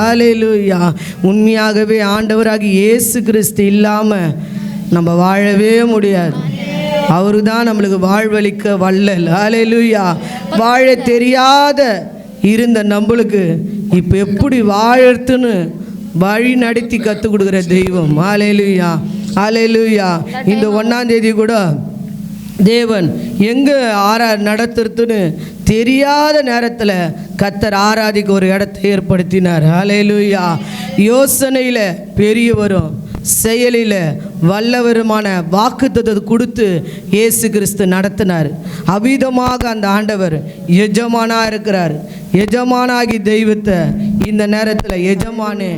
ஹல்லேலூயா. உண்மையாகவே ஆண்டவராகி இயேசு கிறிஸ்து இல்லாமல் நம்ம வாழவே முடியாது. அவரு தான் நம்மளுக்கு வாழ்வளிக்க வல்லல். ஹல்லேலூயா. வாழ தெரியாத இருந்த நம்மளுக்கு இப்போ எப்படி வாழறதுன்னு வழி நடத்தி கற்றுக் கொடுக்குற தெய்வம். ஹல்லேலூயா, ஹல்லேலூயா. இந்த 1ஆம் தேதி கூட தேவன் எங்கே நடத்துறதுன்னு தெரியாத நேரத்தில் கர்த்தர் ஆராதிக்க ஒரு இடத்தை ஏற்படுத்தினார். ஹல்லேலூயா. யோசனையில் பெரியவரும் செயலில் வல்லவருமான வாக்குத்தத்தத்தை கொடுத்து இயேசு கிறிஸ்து நடத்தினார். அவிதமாக அந்த ஆண்டவர் எஜமானாக இருக்கிறார். எஜமானாகி தெய்வத்தை இந்த நேரத்தில் எஜமானே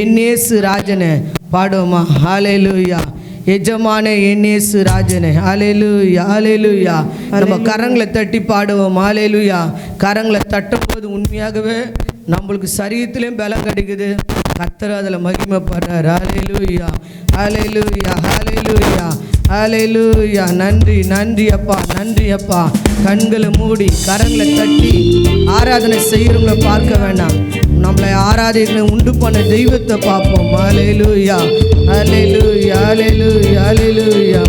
என் இயேசு ராஜனே பாடுவோமா? ஹல்லேலூயா. எஜமானே என் இயேசு ராஜனே. ஹல்லேலூயா, ஹல்லேலூயா. நம்ம கரங்களை தட்டி பாடுவோம். ஹல்லேலூயா. கரங்களை தட்டும்போது உண்மையாகவே நம்மளுக்கு சரீரத்திலையும் பலம் கிடைக்குது. கர்த்தர் அதில் மகிமைப்படுறார். ஹல்லேலூயா, ஹல்லேலூயா, ஹல்லேலூயா, ஹல்லேலூயா. நன்றி, நன்றி அப்பா, நன்றி அப்பா. கண்களை மூடி கரங்களை தட்டி ஆராதனை செய்கிறவங்களை பார்க்க வேண்டாம், நம்மளை ஆராதனை உண்டு பண்ண தெய்வத்தை பார்ப்போம். ஹல்லேலூயா, ஹல்லேலூயா, ஹல்லேலூயா, ஹல்லேலூயா.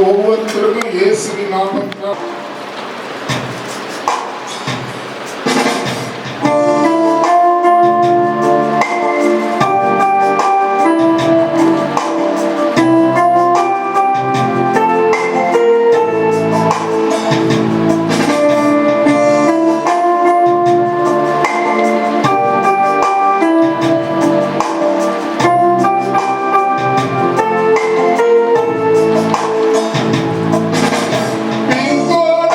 ஒவ்வொருத்தருக்கும் இயேசுவின் நாமத்தில் Before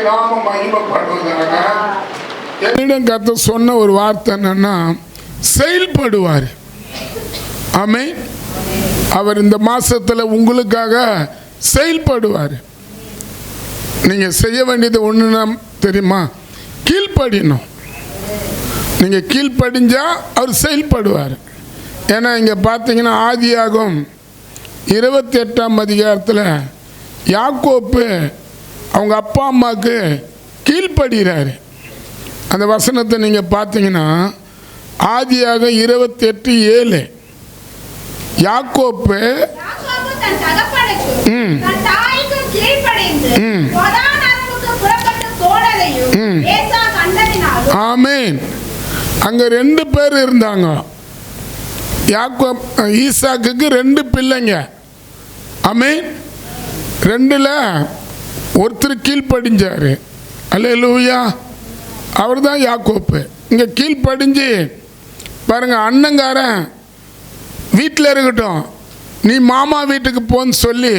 நாமம் மகிமைப்படுவதாக. என்னிடம் கர்த்தர் சொன்ன ஒரு வார்த்தை என்னன்னா, செயல்படுவார். ஆமென். அவர் இந்த மாசத்துல உங்களுக்காக செயல்படுவார். நீங்க செய்ய வேண்டியது ஒண்ணுன்னா தெரியுமா? கீழ்ப்படியணும். நீங்க கீழ்ப்படிஞ்சா அவர் செயல்படுவார். ஏன்னா இங்க பார்த்தீங்கன்னா ஆதியாகமம் 28ஆம் அதிகாரத்தில் யாக்கோப்பு அவங்க அப்பா அம்மாவுக்கு கீழ்ப்படுகிறாரு. அந்த வசனத்தை நீங்கள் பார்த்தீங்கன்னா ஆதியாகமம் 28:7 யாக்கோப்பு தன் தகப்பனுக்கு தன் தாய்க்கு கீழ்ப்படிந்து பதானமுக்கு புறப்பட்டு போனதையும் ஏசா கண்டதினாலும். ஆமென். அங்கே 2 பேர் இருந்தாங்க. ஈசாக்கு 2 பிள்ளைங்க. ஆமென். 2ல் ஒருத்தர் கீழ்ப்படிஞ்சாரு. அல்லேலூயா. அவர் தான் யாக்கோப்பு. இங்கே கீழ்ப்படிஞ்சு பாருங்க, அண்ணங்காரன் வீட்டில் இருக்கட்டும், நீ மாமா வீட்டுக்கு போன்னு சொல்லி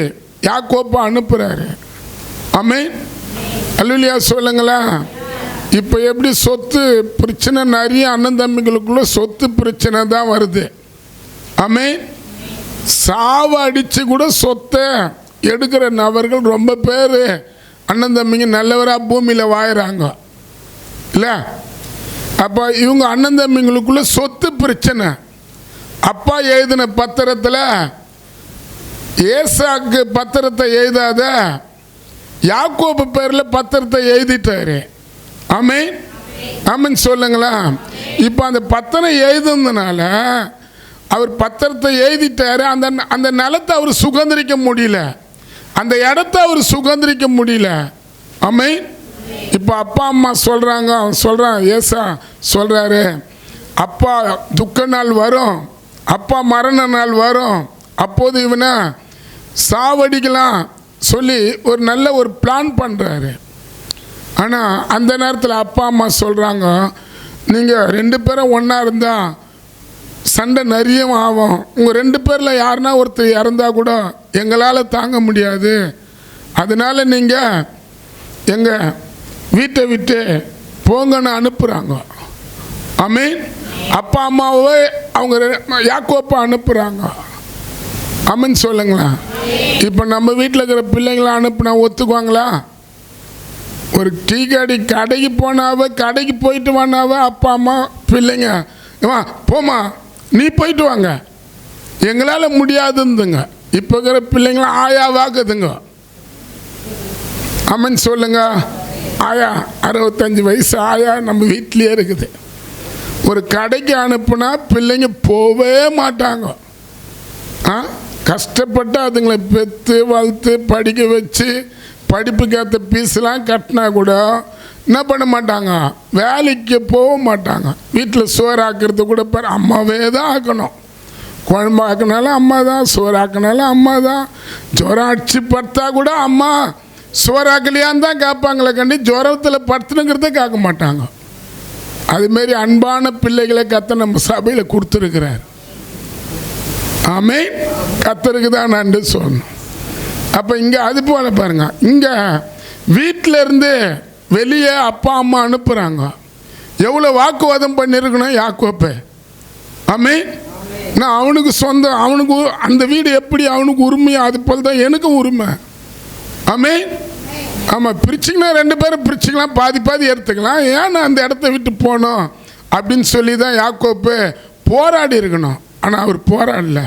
யாக்கோப்பை அனுப்புகிறாரு. ஆமென். அல்லேலூயா சொல்லுங்களா. இப்போ எப்படி சொத்து பிரச்சனை நிறைய அண்ணன் தம்பிகளுக்குள்ள சொத்து பிரச்சனை தான் வருது. ஆமென். சாவு அடித்து கூட சொத்தை எடுக்கிற நபர்கள் ரொம்ப பேர் அண்ணன் தம்பிங்க நல்லவராக பூமியில் வாயிறாங்க இல்லை? அப்போ இவங்க அண்ணன் தம்பிங்களுக்குள்ள சொத்து பிரச்சனை. அப்பா எழுதின பத்திரத்தில் ஏசாக்கு பத்திரத்தை எழுதாத யாக்கோபு பேரில் பத்திரத்தை எழுதிட்டாரு. ஆமென். ஆமென் சொல்லுங்களா. இப்போ அந்த பத்திரம் எழுதுனதுனால அவர் பத்திரத்தை எழுதிட்டாரு. அந்த நிலத்தை அவர் சுதந்திரிக்க முடியல, அந்த இடத்த அவர் சுதந்திரிக்க முடியல. ஆமென். இப்போ அப்பா அம்மா சொல்கிறாங்க, அவன் சொல்கிறான், ஏசா சொல்கிறாரு, அப்பா துக்க நாள் வரும், அப்பா மரண நாள் வரும், அப்போது இவனை சாவடிக்கலாம் சொல்லி ஒரு நல்ல ஒரு பிளான் பண்ணுறாரு. ஆனால் அந்த நேரத்தில் அப்பா அம்மா சொல்கிறாங்க, நீங்கள் 2 பேரும் ஒன்றா இருந்தால் சண்டை நிறைய ஆகும், உங்கள் 2 பேரில் யாருன்னா ஒருத்தர் இறந்தா கூட எங்களால் தாங்க முடியாது, அதனால் நீங்கள் எங்கள் வீட்டை விட்டு போங்கன்னு அனுப்புகிறாங்க. ஆமென். அப்பா அம்மாவே அவங்க யாக்கோப்பை அனுப்புகிறாங்க. ஆமென் சொல்லுங்களா. இப்போ நம்ம வீட்டில் இருக்கிற பிள்ளைங்கள அனுப்புனா ஒத்துக்குவாங்களா? ஒரு டீ கடைக்கு போனாவே, கடைக்கு போயிட்டு வானாவே அப்பா அம்மா பிள்ளைங்க, போமா நீ போயிட்டு வாங்க, எங்களால் முடியாதுந்துங்க. இப்போ இருக்கிற பிள்ளைங்களாம் ஆயாவாக்குதுங்க. ஆமென் சொல்லுங்க. ஆயா 65 வயசு ஆயா நம்ம வீட்லேயே இருக்குது. ஒரு கடைக்கு அனுப்புனா பிள்ளைங்க போவே மாட்டாங்க. கஷ்டப்பட்டு அதுங்களை பெற்று வளர்த்து படிக்க வச்சு படிப்புக்கு ஏற்ற ஃபீஸ்லாம் கட்டினா கூட என்ன பண்ண மாட்டாங்க, வேலைக்கு போக மாட்டாங்க. வீட்டில் சோறு ஆக்கிறது கூட பேர் அம்மாவே தான் ஆக்கணும். குழம்பு ஆக்கினாலும் அம்மா தான், சோறு ஆக்கினாலும் அம்மா தான். ஜுரம் அடிச்சு படுத்தா கூட அம்மா சோறாக்கலையான்னு தான் கேட்பாங்களே கண்டி ஜுரத்தில் படுத்துனுங்கிறத கேட்க மாட்டாங்க. அதுமாரி அன்பான பிள்ளைகளை கர்த்தர் நம்ம சபையில் கொடுத்துருக்கிறார். ஆமென். கர்த்தருக்கு தான் நன்றி சொல்லணும். அப்போ இங்கே அது போல பாருங்க, இங்கே வீட்டில் இருந்து வெளியே அப்பா அம்மா அனுப்புகிறாங்க. எவ்வளோ வாக்குவாதம் பண்ணியிருக்கணும் யாக்கோப்பே. ஆமென். நான் அவனுக்கு சொந்தம், அவனுக்கு அந்த வீடு எப்படி அவனுக்கு உரிமையோ அது போல் தான் எனக்கும் உரிமை. ஆமென். ஆமாம், பிரிச்சிங்கன்னா 2 பேரும் பிரிச்சிக்கலாம், பாதி பாதி எடுத்துக்கலாம். ஏன் நான் அந்த இடத்த விட்டு போனோம் அப்படின்னு சொல்லி தான் யாக்கோப்பு போராடி இருக்கணும். ஆனால் அவர் போராடல.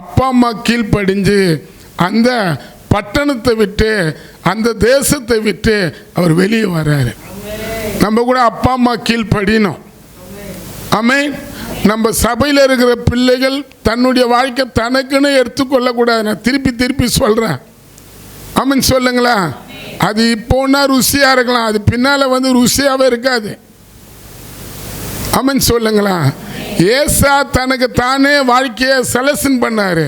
அப்பா அம்மா கீழ்ப்படிஞ்சு அந்த பட்டணத்தை விட்டு அந்த தேசத்தை விட்டு அவர் வெளியே வர்றாரு. நம்ம கூட அப்பா அம்மா கீழ்ப்படியணும். ஆமென். நம்ம சபையில் இருக்கிற பிள்ளைகள் தன்னுடைய வாழ்க்கை தனக்குன்னு எடுத்துக்கொள்ளக்கூடாது. நான் திருப்பி திருப்பி சொல்கிறேன். ஆமென் சொல்லுங்களா. அது இப்போன்னா ருசியாக இருக்கலாம், அது பின்னால் வந்து ருசியாகவே இருக்காது. ஆமென் சொல்லுங்களா. ஏசா தனக்கு தானே வாழ்க்கையை செலக்ஷன் பண்ணார்,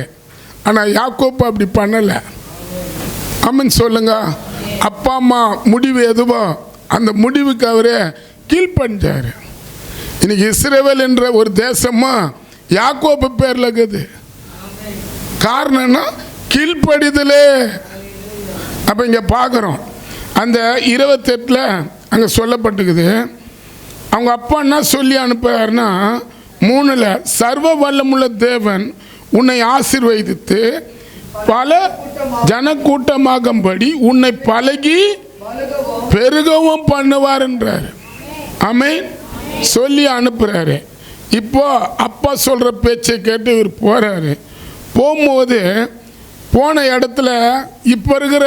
ஆனால் யாக்கோப்பு அப்படி பண்ணலை. ஆமென் சொல்லுங்க. அப்பா அம்மா முடிவு எதுவோ அந்த முடிவுக்கு அவரே கீழ்ப்படிஞ்சார். இன்னைக்கு இஸ்ரவேல் என்ற ஒரு தேசமா யாக்கோப்பு பேரில் இருக்குது. காரணம்னா கீழ்ப்படிதலே. அப்போ இங்கே பார்க்குறோம், அந்த 28 அங்கே சொல்லப்பட்டுக்குது. அவங்க அப்பா என்ன சொல்லி அனுப்புறாருன்னா 3 சர்வ வல்லமுள்ள தேவன் உன்னை ஆசீர்வதித்து பல ஜனக்கூட்டமாகும்படி உன்னை பழகி பெருகவும் பண்ணுவார் என்றார். ஆமென் சொல்லி அனுப்புறாரு. இப்போ அப்பா சொல்கிற பேச்சை கேட்டு இவர் போகிறாரு. போகும்போது போன இடத்துல இப்போ இருக்கிற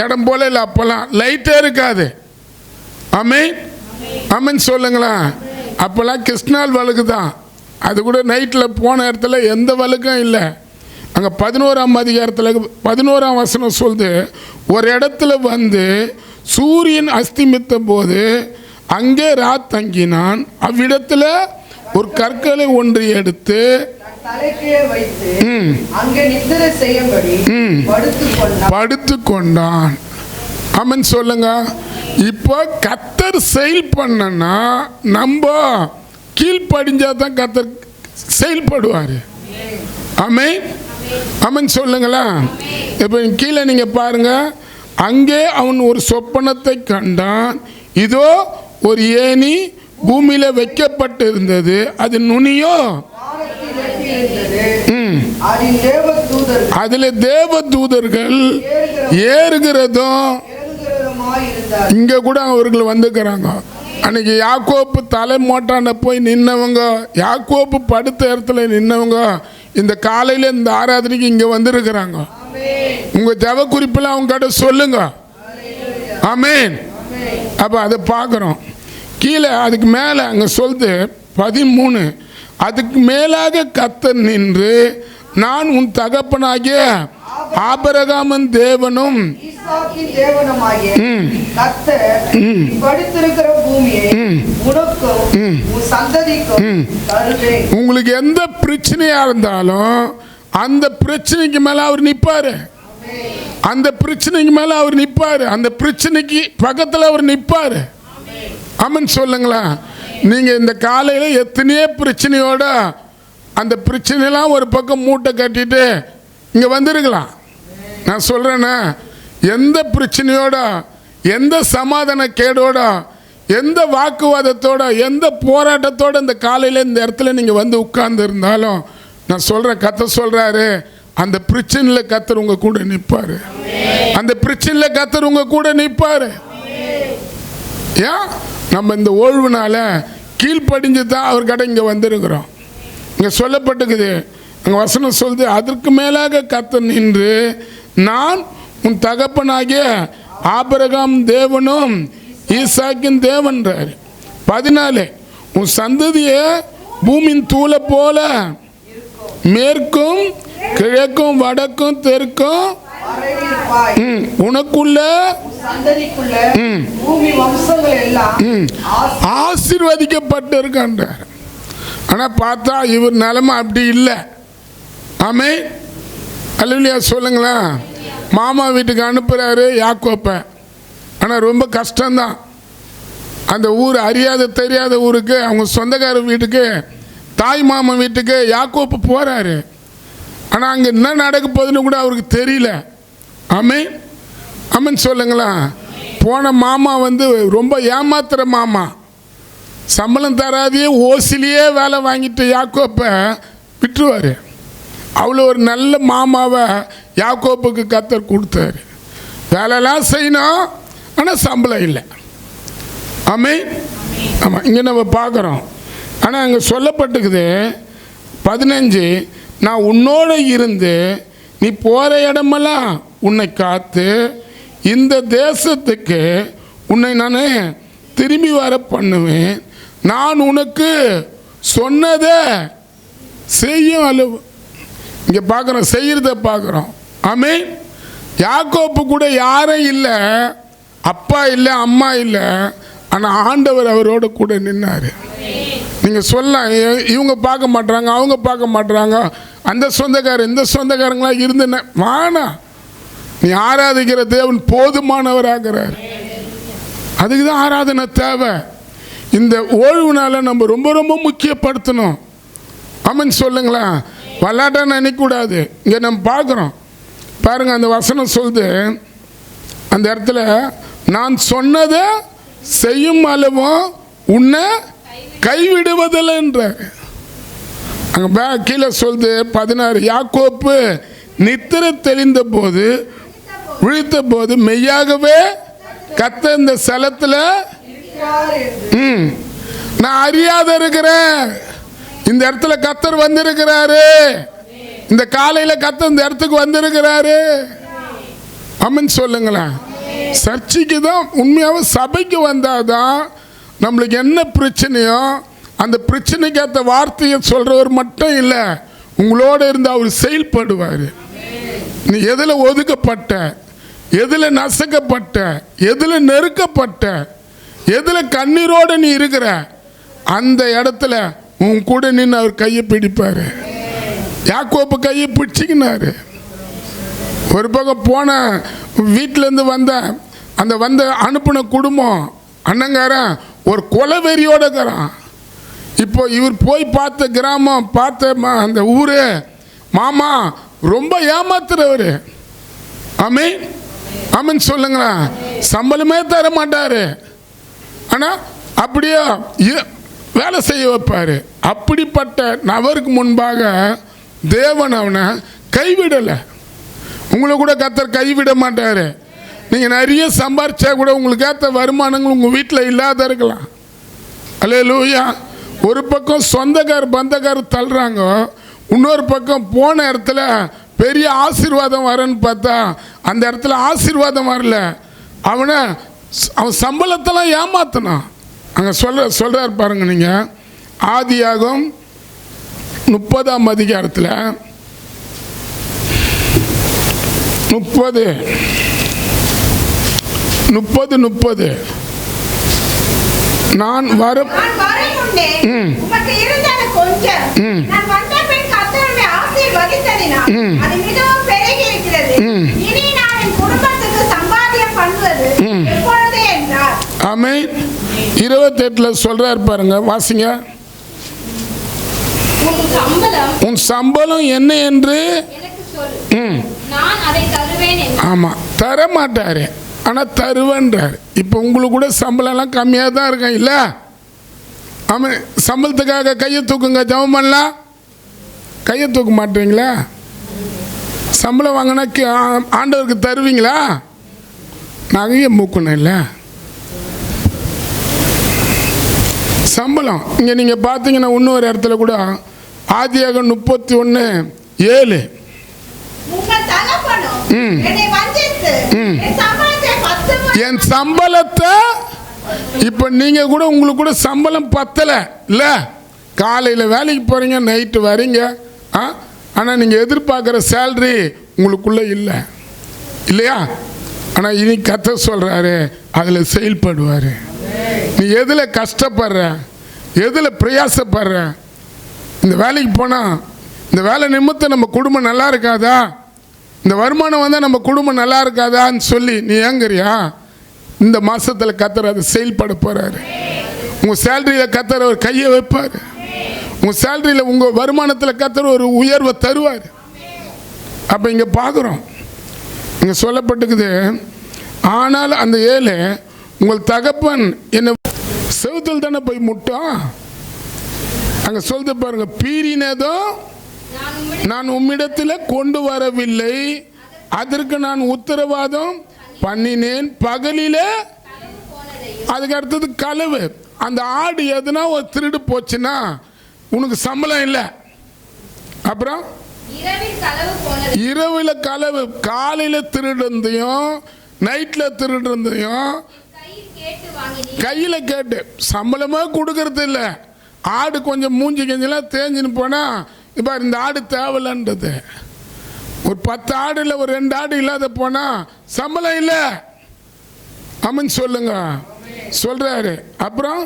இடம் போல இல்லை, அப்போல்லாம் லைட்டே இருக்காது. ஆமென் ஆமென் சொல்லுங்களா. அப்போல்லாம் கிருஷ்ணால் வழுக்கு தான், அது கூட நைட்டில் போன இடத்துல எந்த வழுக்கும் இல்லை. அங்கே 11ஆம் அதிகாரத்தில் 11ஆம் வசனம் சொல்லுது, ஒரு இடத்துல வந்து சூரியன் அஸ்தமித்த போது அங்கே தங்கினான். அவ்விடத்துல ஒரு கற்களை ஒன்று எடுத்து படுத்து கொண்டான். ஆமென் சொல்லுங்க. இப்போ கர்த்தர் செயல் பண்ணனா நம்ம கீழ்ப்படிஞ்சா தான் கர்த்தர் செயல்படுவார். ஆமென் ஆமென் சொல்லுங்களா. இப்போ கீழே நீங்க பாருங்க, அங்கே அவன் ஒரு சொப்பனத்தை கண்டான். இதோ ஒரு ஏணி பூமியில வைக்கப்பட்டிருந்தது, அது நுனியோ அதுல தேவ தூதர்கள் ஏறுகிறதும் இங்க கூட அவர்கள் வந்துக்கிறாங்க. அன்னைக்கு யாக்கோப்பு தலை மோட்டான போய் நின்னவங்க, யாக்கோப்பு படுத்த இடத்துல நின்னவங்க இந்த காலையில இந்த ஆராதனைக்கு இங்க வந்திருக்கிறாங்க. உங்க ஜெப குறிப்பில் அவங்க கிட்ட சொல்லுங்க. ஆமென். அப்ப அதை பார்க்குறோம். கீழே அதுக்கு மேலே அங்கே சொல்லுது 13, அதுக்கு மேலாக கர்த்தர் நின்று நான் உன் தகப்பனாகிய ஆபிரகாமின் தேவனும் உங்களுக்கு எந்த பிரச்சனையா இருந்தாலும் அந்த பிரச்சனைக்கு மேல அவர் நிற்பாரு. அந்த பிரச்சனைக்கு மேல அவர் நிற்பாரு. அந்த பிரச்சனைக்கு பக்கத்தில் அவர் நிற்பாரு. ஆமென் சொல்லுங்களா. நீங்க இந்த காலையில எத்தனையோ பிரச்சனையோட அந்த பிரச்சனையெல்லாம் ஒரு பக்கம் மூட்டை கட்டிட்டு இங்க வந்திருக்கலாம். நான் சொல்றேன்னா, எந்த பிரச்சனையோட, எந்த சமாதான கேடோட, எந்த வாக்குவாதத்தோட, எந்த போராட்டத்தோட இந்த காலையில இந்த இடத்துல நீங்க வந்து உட்கார்ந்து இருந்தாலும் நான் சொல்றேன், கர்த்தர் சொல்றாரு, அந்த பிரச்சனையில கர்த்தர் உங்க கூட நிற்பாரு. அந்த பிரச்சனையில கர்த்தர் உங்க கூட நிற்பாரு. ஏன் நம்ம இந்த ஓய்வுனால கீழ்ப்படிஞ்சு தான் அவர்கிட்ட இங்கே வந்திருக்கிறோம். இங்கே சொல்லப்பட்டுக்குது, அங்கே வசனம் சொல்லுது, அதற்கு மேலாக கர்த்தர் நின்று நான் உன் தகப்பனாகிய ஆபிரகாம் தேவனும் ஈசாக்கின் தேவன்றார். 14 உன் சந்ததியை பூமியின் தூளை போல மேற்கும் கிழக்கும் வடக்கும் தெற்கும் உனக்குள்ள ஆசீர்வதிக்கப்பட்டு இருக்கின்றார். ஆனா பார்த்தா இவர் நிலைமை அப்படி இல்லை. ஆமென் அல்லேலூயா சொல்லுங்களா. மாமா வீட்டுக்கு அனுப்புறாரு யாக்கோப்ப. ஆனால் ரொம்ப கஷ்டம்தான். அந்த ஊர் அறியாத தெரியாத ஊருக்கு, அவங்க சொந்தக்கார வீட்டுக்கு, தாய் மாமா வீட்டுக்கு யாக்கோப்பு போறாரு. ஆனால் அங்கே என்ன நடக்க போகுதுன்னு கூட அவருக்கு தெரியல. ஆமென் ஆமென் சொல்லுங்களா. போன மாமா வந்து ரொம்ப ஏமாத்துற மாமா, சம்பளம் தராதையே ஓசிலேயே வேலை வாங்கிட்டு யாக்கோப்பை விட்டுருவார். அவ்வளோ ஒரு நல்ல மாமாவை யாக்கோப்புக்கு கர்த்தர் கொடுத்தாரு. வேலைலாம் செய்யணும், ஆனால் சம்பளம் இல்லை. ஆமென். ஆமாம், இங்கே நம்ம பார்க்குறோம். ஆனால் அங்கே சொல்லப்பட்டுக்குது 15 நான் உன்னோட இருந்து நீ போகிற இடமெல்லாம் உன்னை காத்து இந்த தேசத்துக்கு உன்னை நான் திரும்பி வர பண்ணுவேன். நான் உனக்கு சொன்னதை செய்யும் அளவு. இங்கே பார்க்குறோம், செய்கிறத பார்க்குறோம். ஆமென். யாக்கோப்பு கூட யாரும் இல்லை, அப்பா இல்லை, அம்மா இல்லை, ஆனால் ஆண்டவர் அவரோட கூட நின்னார். நீங்கள் சொல்லலாம், இவங்க பார்க்க மாட்டாங்க, அவங்க பார்க்க மாட்டாங்க, அந்த சொந்தக்காரர் இந்த சொந்தக்காரங்களாம் இருந்துன்னு வானா. நீ ஆராதிக்கிற தேவன் போதுமானவராகிறார். அதுக்கு தான் ஆராதனை தேவை. இந்த ஓய்வுனால நம்ம ரொம்ப ரொம்ப முக்கியப்படுத்தணும். ஆமென் சொல்லுங்களா. விளையாட்டா நினைக்கக்கூடாது. இங்கே நம்ம பார்க்குறோம் பாருங்க, அந்த வசனம் சொல்லுது அந்த இடத்துல நான் சொன்னதை செய்யும் அளவும் உன்னை கைவிடுவதில்லைன்றார். அங்கே கீழே சொல்லுது 16, யாக்கோப்பு நித்திரை தெளிந்த போது விழித்த போது மெய்யாகவே கர்த்தர் இந்த ஸ்தலத்தில் நான் அறியாத இருக்கிறேன். இந்த இடத்துல கர்த்தர் வந்திருக்கிறாரு. இந்த காலையில் கர்த்தர் இந்த இடத்துக்கு வந்திருக்கிறாரு. அமன் சொல்லுங்களேன். சர்ச்சைக்கு தான் உண்மையாக சபைக்கு வந்தாதான் நம்மளுக்கு என்ன பிரச்சனையோ அந்த பிரச்சனைக்கு ஏற்ற வார்த்தையை சொல்கிறவர் மட்டும் இல்லை, உங்களோட இருந்து அவர் செயல்படுவார். நீ எதில் ஒதுக்கப்பட்ட, எதில் நசுக்கப்பட்ட, எதில் நெருக்கப்பட்ட, எதில் கண்ணீரோடு நீ இருக்கிற அந்த இடத்துல உன் கூட நின்று அவர் கையை பிடிப்பார். யாக்கோப்பு கையை பிடிச்சிக்கினாரு. ஒரு பக்கம் போன வீட்டிலேருந்து வந்த அனுப்பின குடும்பம் அண்ணங்காரன் ஒரு கொலைவெறியோட இருக்கிறான். இப்போ இவர் போய் பார்த்த கிராமம் பார்த்த அந்த ஊர் மாமா ரொம்ப ஏமாத்துறவர். ஆமீன் ஆமீன் சொல்லுங்களா. சம்பளமே தர மாட்டார், ஆனால் அப்படியே வேலை செய்ய வைப்பார். அப்படிப்பட்ட நபருக்கு முன்பாக தேவன் அவனை கைவிடலை. உங்களை கூட கர்த்தர் கைவிட மாட்டார். நீங்கள் நிறைய சம்பாரிச்சா கூட உங்களுக்கு ஏற்ற வருமானங்கள் உங்கள் வீட்டில் இல்லாத இருக்கலாம். அல்லேலூயா. ஒரு பக்கம் சொந்தக்கார் பந்தக்கார் தள்ளுறாங்க, இன்னொரு பக்கம் போன இடத்துல பெரிய ஆசீர்வாதம் வரன்னு பார்த்தா அந்த இடத்துல ஆசீர்வாதம் வரல. அவன் சம்பளத்தெல்லாம் ஏமாத்தினான். அங்கே சொல்கிறார் பாருங்க. நீங்கள் ஆதியாகம் 30ஆம் அதிகாரத்தில் 30 நான் வரும் முன்னே உமக்கு இருந்தது கொஞ்சம், நான் வந்த பின் கர்த்தர் என்னை ஆசீர்வதித்ததினால் அது மிகவும் பெருகி இருக்கிறது. இனி நான் என் குடும்பத்துக்கு சம்பாத்தியம் பண்ணுவது எப்பொழுது என்றார். ஆமென். 28 சொல்றார் பாருங்க, வாசிங்க. உன் சம்பளம் என்ன என்று எனக்கு சொல், நான் அதை தருவேன் என்று. ஆமா, தர மாட்டாரு, ஆனால் தருவேன்றார். இப்போ உங்களுக்கு கூட சம்பளம்லாம் கம்மியாக தான் இருக்கும் இல்லை? ஆமாம். சம்பளத்துக்காக கையை தூக்குங்க, ஜெபம் பண்ணலாம். கையை தூக்க மாட்டீங்களா? சம்பளம் வாங்கினா ஆண்டவருக்கு தருவீங்களா? நகையை மூக்கணும் இல்லை? சம்பளம் இங்கே நீங்கள் பார்த்தீங்கன்னா இன்னொரு இடத்துல கூட ஆதியாகம் 31:7 என் சம்பளத்தை இப்போ நீங்கள் கூட உங்களுக்கு கூட சம்பளம் பத்தலை இல்லை? காலையில் வேலைக்கு போகிறீங்க, நைட்டு வரீங்க, ஆனால் நீங்கள் எதிர்பார்க்குற சேல்ரி உங்களுக்குள்ளே இல்லை இல்லையா? ஆனால் இனி கர்த்தர் சொல்கிறாரு, அதில் செயல்படுவார். நீ எதில் கஷ்டப்படுற, எதில் பிரயாசப்படுற, இந்த வேலைக்கு போனால் இந்த வேலை நிமித்தம் நம்ம குடும்பம் நல்லா இருக்காதா, இந்த வருமானம் வந்தால் நம்ம குடும்பம் நல்லா இருக்காதான்னு சொல்லி நீ ஏங்குறியா? இந்த மாதத்தில் கர்த்தர் அதை செயல்பட போகிறாரு. உங்கள் சேலரியில் கர்த்தர் ஒரு கையை வைப்பார். உங்கள் சேலரியில் உங்கள் வருமானத்தில் கர்த்தர் ஒரு உயர்வை தருவார். அப்போ இங்கே பார்க்குறோம், இங்கே சொல்லப்பட்டுக்குது. ஆனால் அந்த 7 உங்கள் தகப்பன் என்னை செவுத்தில் தானே போய் முட்டோம். அங்கே சொல்லுது பாருங்க, பீறினதும் நான் உம்மிடத்தில் கொண்டு வரவில்லை, அதற்கு நான் உத்தரவாதம் பண்ணினேன். பகலிலே அதுக்கு அடுத்தது களவு. அந்த ஆடு எதுனா ஒரு திருடு போச்சுன்னா உனக்கு சம்பளம் இல்லை. அப்புறம் இரவில் களவு, காலையில் திருடுந்தையும் நைட்டில் திருடுந்தையும் கையில் கேட்டு சம்பளமாக கொடுக்கறது இல்லை. ஆடு கொஞ்சம் மூஞ்சி கெஞ்செல்லாம் தேஞ்சின்னு போனால் இப்போ இந்த ஆடு தேவையில்லைன்றது. ஒரு 10 ஆடு இல்லை, ஒரு 2 ஆடு இல்லாத போனால் சம்பளம் இல்லை. அமன் சொல்லுங்க, சொல்றாரு. அப்புறம்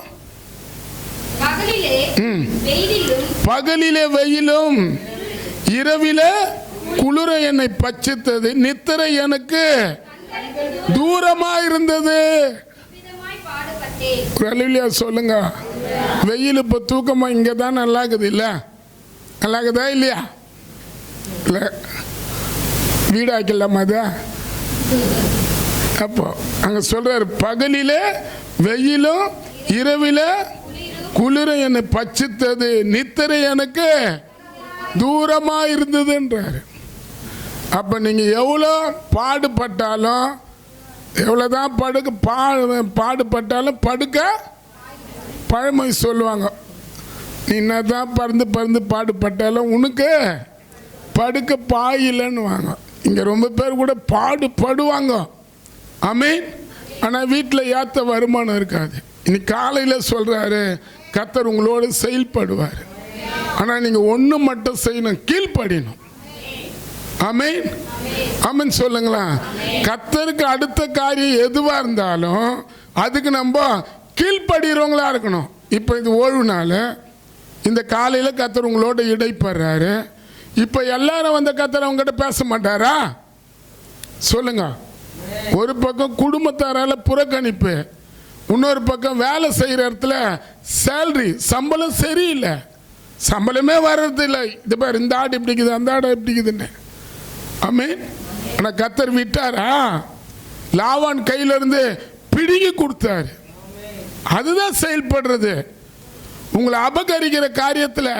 பகலிலே வெயிலும் இரவில குளிர என்னை பச்சித்தது, நித்திரை எனக்கு தூரமா இருந்தது. சொல்லுங்க, வெயில் இப்போ தூக்கமா இங்கே தான் நல்லா இருக்குது இல்லை? நல்லா இருக்குதா இல்லையா? இல்லை வீடு ஆக்கலாமா? அப்போ அங்க சொல்றாரு, பகலிலே வெயிலும் இரவில குளிரும் என்னை பச்சித்தது, நித்திரை எனக்கு தூரமா இருந்ததுன்றாரு. அப்ப நீங்க எவ்வளோ பாடுபட்டாலும், எவ்வளோதான் பாடுபட்டாலும் படுக்க, பழமொழி சொல்லுவாங்க, நீ என்னதான் பறந்து பாடுபட்டாலும் உனக்கு படுக்க பாயில்லைன்னு வாங்க. இங்கே ரொம்ப பேர் கூட பாடுபடுவாங்க, ஆமீன். ஆனால் வீட்டில் ஏற்ற வருமானம் இருக்காது. இன்னைக்கு காலையில் சொல்கிறாரு, கர்த்தர் உங்களோடு செயல்படுவார். ஆனால் நீங்கள் ஒன்று மட்டும் செய்யணும், கீழ்ப்படியணும். ஆமீன், ஆமீன் சொல்லுங்களா. கர்த்தருக்கு அடுத்த காரியம் எதுவாக இருந்தாலும் அதுக்கு நம்ம கீழ்ப்படுகிறவங்களா இருக்கணும். இப்போ இது ஓய்வு நாள், இந்த காலையில் கர்த்தர் உங்களோட இடைப்படுறாரு. இப்போ எல்லாரும் வந்த கர்த்தர் அவங்ககிட்ட பேச மாட்டாரா? சொல்லுங்க. ஒரு பக்கம் குடும்பத்தாரால புறக்கணிப்பு, இன்னொரு பக்கம் வேலை செய்கிற இடத்துல சேலரி சம்பளம் சரியில்லை, சம்பளமே வர்றது இல்லை. இது பாரு, இந்த ஆடு இப்படிக்குது, அந்த ஆடு இப்படிக்குதுன்னு. ஆமீன். ஆனால் கர்த்தர் விட்டாரா? லாவான் கையிலிருந்து பிடுங்கி கொடுத்தாரு. அதுதான் செயல்படுறது. உங்களை அபகரிக்கிற காரியத்தில்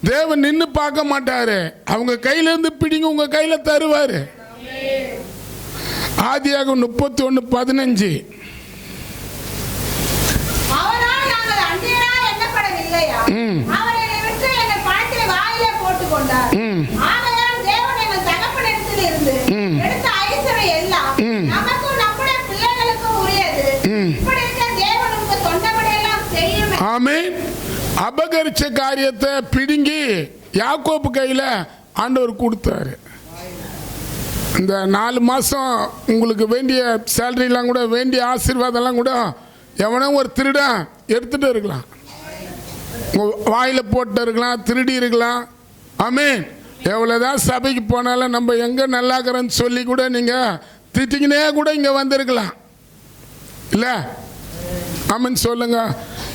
தேவன் நின்று பார்க்க மாட்டாரு, அவங்க கையிலேருந்து பிடிங்க உங்க கையில தருவாரு. ஆதியாகமம் 31:15. அவரால் நாங்கள் அந்நியராய் எண்ணப்படவில்லையா? அவர் என்னை விட்டு என்னை பணத்தை வாயிலே போட்டுக் கொண்டார். ஆகையால் தேவன் எங்கள் தகப்பனிடத்தில் இருந்து எடுத்த ஐஸ்வர்யம் எல்லாம் நமக்கும் நம்முடைய பிள்ளைகளுக்கும் உரியது. இப்படி இருக்க தேவன் உங்க சொன்னபடியெல்லாம் செய்யும். ஆமீன். அபகரிச்ச காரியத்தை பிடுங்கி யாக்கோபு கையில் ஆண்டவர் கொடுத்தாரு. இந்த 4 மாதம் உங்களுக்கு வேண்டிய சேலரிலாம் கூட, வேண்டிய ஆசீர்வாதம்லாம் கூட எவனோ ஒரு திருடன் எடுத்துகிட்டு இருக்கலாம், வாயில் போட்டு இருக்கலாம், திருடி இருக்கலாம். ஆமீன். எவ்வளோதான் சபைக்கு போனாலும் நம்ம எங்கே நல்லாக்கிறோன்னு சொல்லி கூட நீங்கள் திட்டிங்கனே கூட இங்கே வந்திருக்கலாம் இல்லை? ஆமீன் சொல்லுங்க.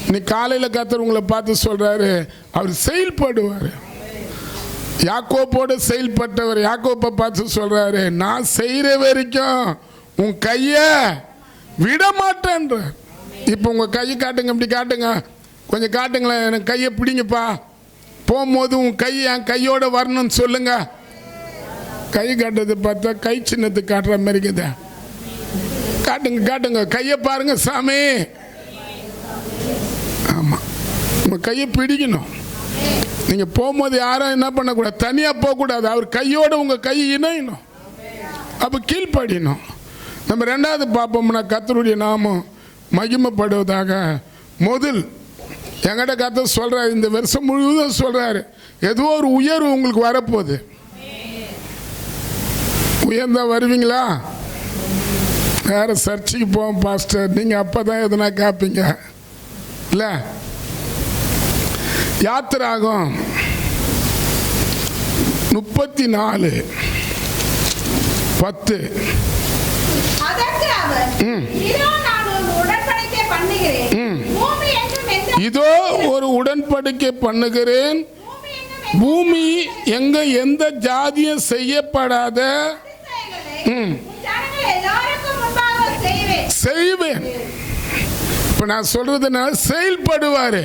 இன்னைக்கு காலையில் கர்த்தர் உங்களை பார்த்து சொல்கிறாரு, அவர் செயல்படுவார். யாக்கோப்போடு செயல்பட்டவர் யாக்கோப்பை பார்த்து சொல்கிறாரு, நான் செய்கிற வரைக்கும் உன் கையை விட மாட்டேன்ற. இப்போ உங்கள் கையை காட்டுங்க, இப்படி காட்டுங்க, கொஞ்சம் காட்டுங்களேன், எனக்கு கையை பிடிங்கப்பா. போகும்போது உன் கை என் கையோட வரணும்னு சொல்லுங்க. கை காட்டுறது பார்த்தா கை சின்னத்துக்கு காட்டுற மாதிரி இருக்குதா? காட்டுங்க காட்டுங்க, கையை பாருங்க சாமி. ஆமாம், உங்கள் கையை பிடிக்கணும். நீங்கள் போகும்போது யாரும் என்ன பண்ணக்கூடாது, தனியாக போகக்கூடாது, அவர் கையோடு உங்கள் கை இணையணும். அப்போ கீழ்ப்படியணும். நம்ம 2வது பார்ப்போம்னா, கர்த்தருடைய நாமம் மகிமைப்படுவதாக. முதல் என்கிட்ட கர்த்தர் சொல்கிறார், இந்த வருஷம் முழுவதும் சொல்கிறாரு, ஏதோ ஒரு உயர்வு உங்களுக்கு வரப்போகுது. உயர்ந்தா வருவீங்களா? வேறு சர்ச்சுக்கு போவோம் பாஸ்டர், நீங்கள் அப்போ தான் எதுனா கேட்பீங்க இல்லை? யாத்திராகம் 34:10. அதற்கு அவர், இதோ நான் ஒரு உடன்படிக்கை பண்ணுகிறேன். இதோ ஒரு உடன்படிக்கை பண்ணுகிறேன், பூமி எங்க எந்த ஜாதியும் செய்யப்படாத செய்வேன். இப்ப நான் சொல்றதுனால செயல்படுவாரு.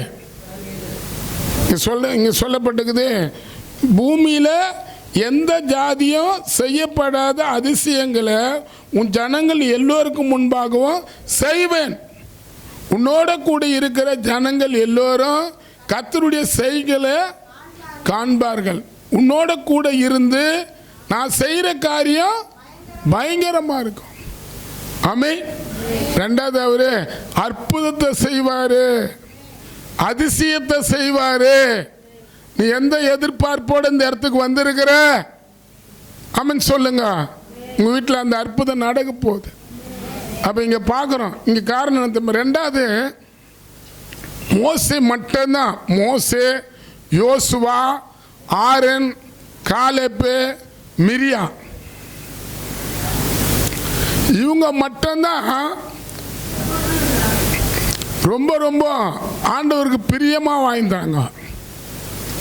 இங்க சொல்லப்பட்டிருக்குது, பூமியில எந்த ஜாதியும் செய்யப்படாத அதிசயங்களை உன் ஜனங்கள் எல்லோருக்கும் முன்பாகவும் செய்வேன். உன்னோட கூட இருக்கிற ஜனங்கள் எல்லோரும் கர்த்தருடைய செய்களை காண்பார்கள். உன்னோட கூட இருந்து நான் செய்கிற காரியம் பயங்கரமா இருக்கும். ஆமென். 2வது அவரு அற்புதத்தை செய்வாரு, அதிசயத்தை செய்வாரு. நீ எந்த எதிர்பார்ப்போட இந்த இடத்துக்கு வந்திருக்கிற? ஆமென் சொல்லுங்க. உங்க வீட்டில் அந்த அற்புதம் நடக்க போகுது. அப்ப இங்க பார்க்கிறோம், இங்க காரணம் 2வது மோசே மட்டும்தான். மோசே, யோசுவா, ஆரன், காலேப்பு, மிரியா, இவங்க மட்டும்தான் ரொம்ப ரொம்ப ஆண்டவருக்கு பிரியமா வாழ்ந்தாங்க.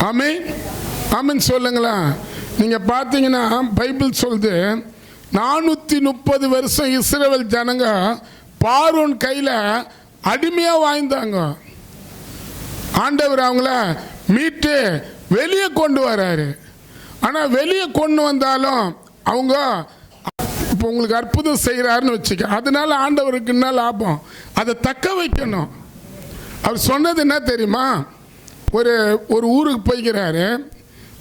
ஆமென், ஆமென் சொல்லுங்களா. நீங்க பார்த்தீங்கன்னா பைபிள் சொல்லுது, 430 வருஷம் இஸ்ரவேல் ஜனங்க பார்வோன் கையில் அடிமையாக வாழ்ந்தாங்க. ஆண்டவர் அவங்கள மீட்டு வெளியே கொண்டு வராரு. ஆனால் வெளியே கொண்டு வந்தாலும் அவங்க இப்போ உங்களுக்கு அற்புதம் செய்கிறாருன்னு வச்சுக்க, அதனால ஆண்டவருக்கு என்ன லாபம்? அதை தக்க வைக்கணும். அவர் சொன்னது என்ன தெரியுமா? ஒரு ஊருக்கு போய்க்கிறாரு.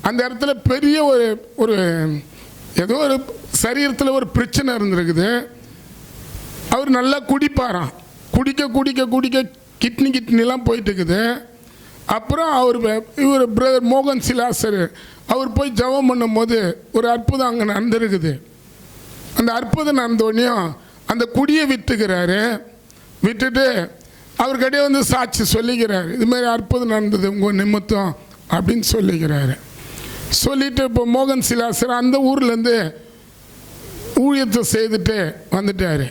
அந்த இடத்துல பெரிய ஒரு ஏதோ ஒரு சரீரத்தில் ஒரு பிரச்சனை இருந்திருக்குது. அவர் நல்லா குடிப்பாராம். குடிக்க கிட்னிலாம் போயிட்டு இருக்குது. அப்புறம் இவர் பிரதர் மோகன் சிலாசர் அவர் போய் ஜெபம் பண்ணும் போது ஒரு அற்புதம் அங்கே நடந்திருக்குது. அந்த அற்புதம் நடந்தோடனையும் அந்த குடியை விட்டுக்கிறாரு. விட்டுட்டு அவர்கிட்டே வந்து சாட்சி சொல்லிக்கிறாரு, இதுமாரி அற்புதம் நடந்தது உங்கள் நிமித்தம் அப்படின்னு சொல்லிக்கிறாரு. சொல்லிட்டு இப்போ மோகன் சிலாசர் அந்த ஊர்லேருந்து ஊழியத்தை செய்துட்டு வந்துட்டார்.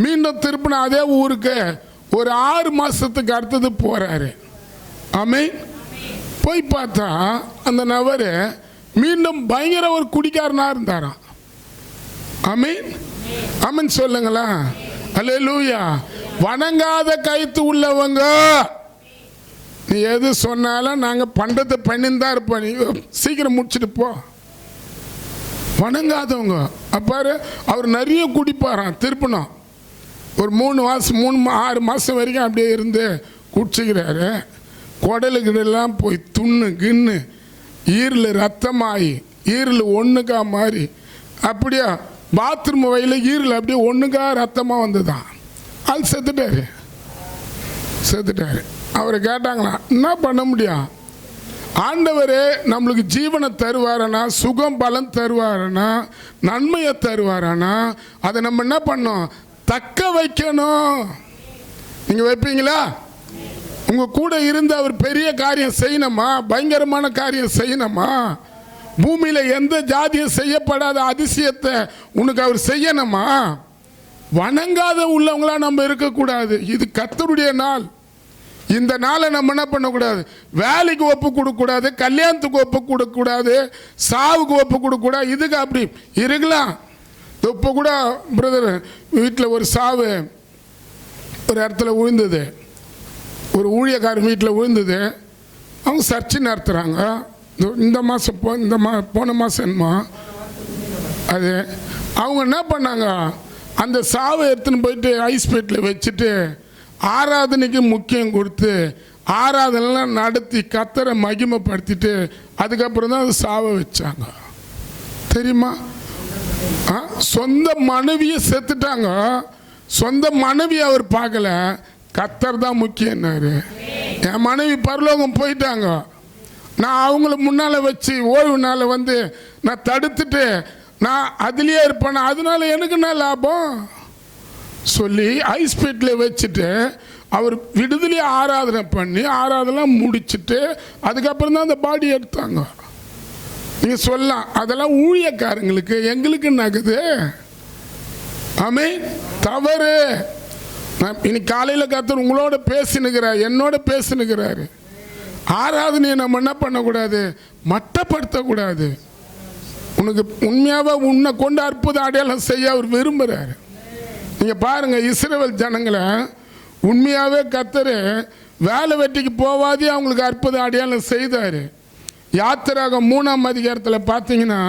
மீண்டும் திருப்பின அதே ஊருக்கு ஒரு 6 மாதத்துக்கு அடுத்தது போகிறாரு. ஆமென். போய் பார்த்தா அந்த நபர் மீண்டும் பயங்கர ஒரு குடிக்காரனாக இருந்தாராம். ஆமென். ஆமென் சொல்லுங்களா. அல்லேலூயா. வணங்காத கைத்து உள்ளவங்க, நீ எது சொன்னாலும் நாங்கள் பண்டத்தை பண்ணின்னு இருப்போம், நீ சீக்கிரம் முடிச்சுட்டு போ. வணங்காதவங்க அப்பாரு அவர் நிறைய குடிப்பாராம். திருப்பணும் ஒரு 6 மாதம் வரைக்கும் அப்படியே இருந்து குடிச்சுக்கிறாரு. குடலுக்கிடலாம் போய் கிண்ணு ஈரில் ரத்தமாகி ஈரில் ஒன்றுக்கா மாறி அப்படியே பாத்ரூம் வயலில் ஈரில் அப்படியே ஒன்றுக்கா ரத்தமாக வந்துதான். அது செத்துட்டாரு. அவரை கேட்டாங்களா, என்ன பண்ண முடியும்? ஆண்டவர் நம்மளுக்கு ஜீவனை தருவாரனா, சுகம் பலன் தருவாரனா, நன்மையை தருவாரனா, அதை நம்ம என்ன பண்ணோம்? தக்க வைக்கணும். நீங்கள் வைப்பீங்களா? உங்கள் கூட இருந்து அவர் பெரிய காரியம் செய்யணுமா? பயங்கரமான காரியம் செய்யணுமா? பூமியில் எந்த ஜாதியும் செய்யப்படாத அதிசயத்தை உனக்கு அவர் செய்யணுமா? வணங்காத உள்ளவங்களா நம்ம இருக்கக்கூடாது. இது கர்த்தருடைய நாள். இந்த நாளை நம்ம என்ன பண்ணக்கூடாது? வேலைக்கு ஒப்பு கொடுக்கக்கூடாது, கல்யாணத்துக்கு ஒப்பு கொடுக்கக்கூடாது, சாவுக்கு ஒப்பு கொடுக்கக்கூடாது. இதுக்கு அப்படி இருக்கலாம். இப்போ கூட பிரதர் வீட்டில் ஒரு சாவு ஒரு இடத்துல விழுந்தது. ஒரு ஊழியக்காரர் வீட்டில் விழுந்தது. அவங்க சர்ச்சை நடத்துகிறாங்க. இந்த மாதம் போன மாதம் என்னமோ அது அவங்க என்ன பண்ணாங்க, அந்த சாவை எடுத்துன்னு போயிட்டு ஐஸ்பேட்டில் வச்சுட்டு ஆராதனைக்கு முக்கியம் கொடுத்து ஆராதனைலாம் நடத்தி கர்த்தரை மகிமைப்படுத்திட்டு அதுக்கப்புறம் தான் அது சாவை வச்சாங்க. தெரியுமா? சொந்த மனைவியை செத்துட்டாங்க. சொந்த மனைவி அவர் பார்க்கல, கர்த்தர் தான் முக்கியம்னாரு. என் மனைவி பரலோகம் போயிட்டாங்க, நான் அவங்கள முன்னால் வச்சு ஓய்வு நாள் வந்து நான் தடுத்துட்டு நான் அதுலேயே இருப்பேன், அதனால எனக்கு என்ன லாபம் சொல்லி ஐஸ்பீட்டில் வச்சுட்டு அவர் விடுதலை ஆராதனை பண்ணி ஆராதனை முடிச்சுட்டு அதுக்கப்புறம் தான் அந்த பாடி எடுத்தாங்க. நீங்கள் சொல்லலாம் அதெல்லாம் ஊழியக்காரங்களுக்கு, எங்களுக்கு நகுது. ஆமே தவறு. நான் இன்னைக்கு காலையில் கர்த்தர் உங்களோட பேசினுக்கிறார், என்னோட பேசினுக்கிறாரு. ஆராதனையை நம்ம என்ன பண்ணக்கூடாது? மட்டப்படுத்தக்கூடாது. உனக்கு உண்மையாகவே உன்னை கொண்டு அற்புத அடையாளம் செய்ய அவர் விரும்புகிறார். நீங்கள் பாருங்கள், இஸ்ரவேல் ஜனங்களை உண்மையாகவே கர்த்தர் வேலை வெட்டிக்கு போவாதே அவங்களுக்கு அற்புத அடையாளம் செய்தார். யாத்திராகம் 3ஆம் அதிகாரத்தில் பார்த்தீங்கன்னா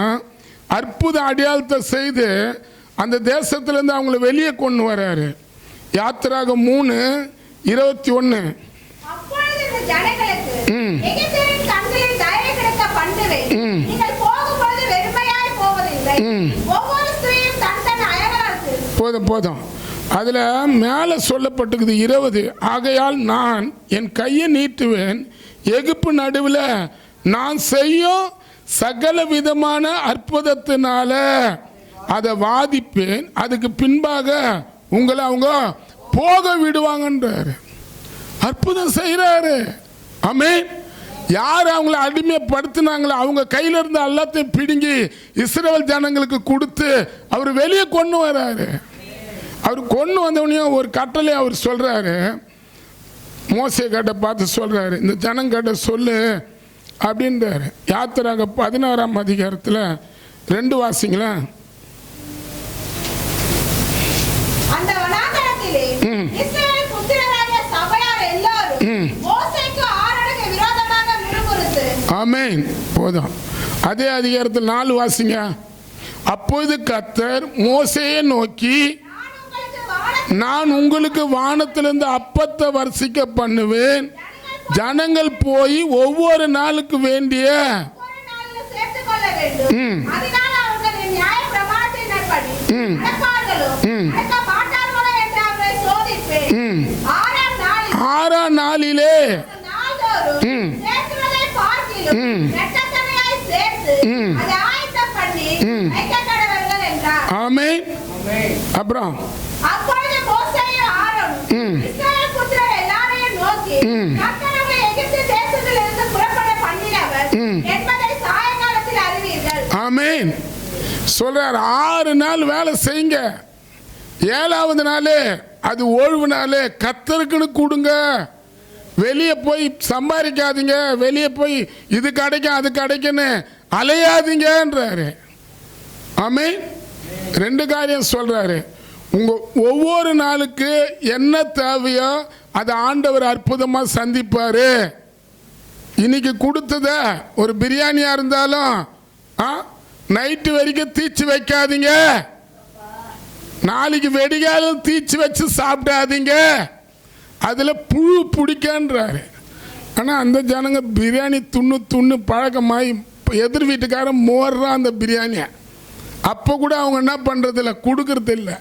அற்புத அடையாளத்தை செய்து அந்த தேசத்துலேருந்து அவங்கள வெளியே கொண்டு வர்றாரு. யாத்திராகம் 3:21. போதும். அதில் மேலே சொல்லப்பட்டிருக்குது 20. ஆகையால் நான் என் கையை நீட்டுவேன், எகிப்து நடுவில் நான் செய்யும் சகல விதமான அற்புதத்தினால அதை வாதிப்பேன், அதுக்கு பின்பாக உங்களை அவங்க போக விடுவாங்கன்றாரு. அற்புதம் செய்கிறாரு. ஆமென். யார் அவங்கள அடிமைப்படுத்தினாங்களோ அவங்க கையில் இருந்து எல்லாத்தையும் பிடுங்கி இஸ்ரவேல் ஜனங்களுக்கு கொடுத்து அவர் வெளியே கொண்டு வர்றாரு. அவர் கொண்டு வந்தவனையும் ஒரு கட்டளை அவர் சொல்கிறாரு. மோசே கிட்ட பார்த்து சொல்கிறாரு, இந்த ஜனங்கிட்ட சொல்லு அப்படின்றாரு. யாத்திராக 16ஆம் அதிகாரத்தில் 2 வாசிங்களா. அந்த வனாந்தரத்திலே இஸ்ரவேல் புத்திரராகிய சபையார் எல்லாரும் மோசேக்கு ஆறடுக்கு விரோதமாக முறுமுறுத்து. ஆமென். போதும். அதே அதிகாரத்தில் 4 வாசிங்க. அப்பொழுது கர்த்தர் மோசேயை நோக்கி, நான் உங்களுக்கு வானத்திலிருந்து அப்பத்தை வர்ஷிக்க பண்ணுவேன். ஜனங்கள் போய் ஒவ்வொரு நாளுக்கு வேண்டிய ஒவ்வொரு நாளிலும் சேர்த்துக் கொள்ள வேண்டும். அதனால் அவர்கள் என் நியாயப்பிரமாணத்தின்படி நடப்பார்களோ நடக்க மாட்டார்களோ என்று அவரை சோதிப்பேன். ஆறாம் நாளிலே நாள்தோறும் சேர்க்கிறதை பார்க்கிலும் இரட்டத்தனையாய் சேர்த்து அதை ஆயத்தம் பண்ணி வைக்கக்கடவர்கள் என்றார். ஆமென். அப்புறம் அப்பொழுது மோசேயும் ஆரோனும் இஸ்ரவேல் புத்திரர் எல்லாரையும் நோக்கி, கர்த்தர் உங்களை எகிப்து தேசத்திலிருந்து புறப்பட பண்ணினவர் என்பதை சாயங்காலத்தில் அறிவீர்கள். ஆமென். சொல்றார் 6 நாள் வேலை செய்யுங்க, 7வது நாளே அது ஓய்வு நாளே கர்த்தருக்குன்னு கொடுங்க. வெளியே போய் சம்பாதிக்காதீங்க, வெளியே போய் இது கிடைக்கும் அது கிடைக்குன்னு அலையாதீங்கன்றாரு. ஆமென். 2 காரியம் சொல்றாரு. உங்க ஒவ்வொரு நாளுக்கு என்ன தேவையோ அதை ஆண்டவர் அற்புதமா சந்திப்பாரு. இன்னைக்கு கொடுத்தத ஒரு பிரியாணியா இருந்தாலும் நைட்டு வரைக்கும் தீச்சு வைக்காதீங்க, நாளைக்கு வெடிகாலம் தீச்சு வச்சு சாப்பிடாதீங்க, அதுல புழு பிடிக்கன்றாரு. ஆனா அந்த ஜனங்க பிரியாணி துண்ணு பழக்கமாயி எதிர் வீட்டுக்காரன் மோர்றான் அந்த பிரியாணியை. அப்போ கூட அவங்க என்ன பண்றது இல்லை, கொடுக்கறது இல்லை.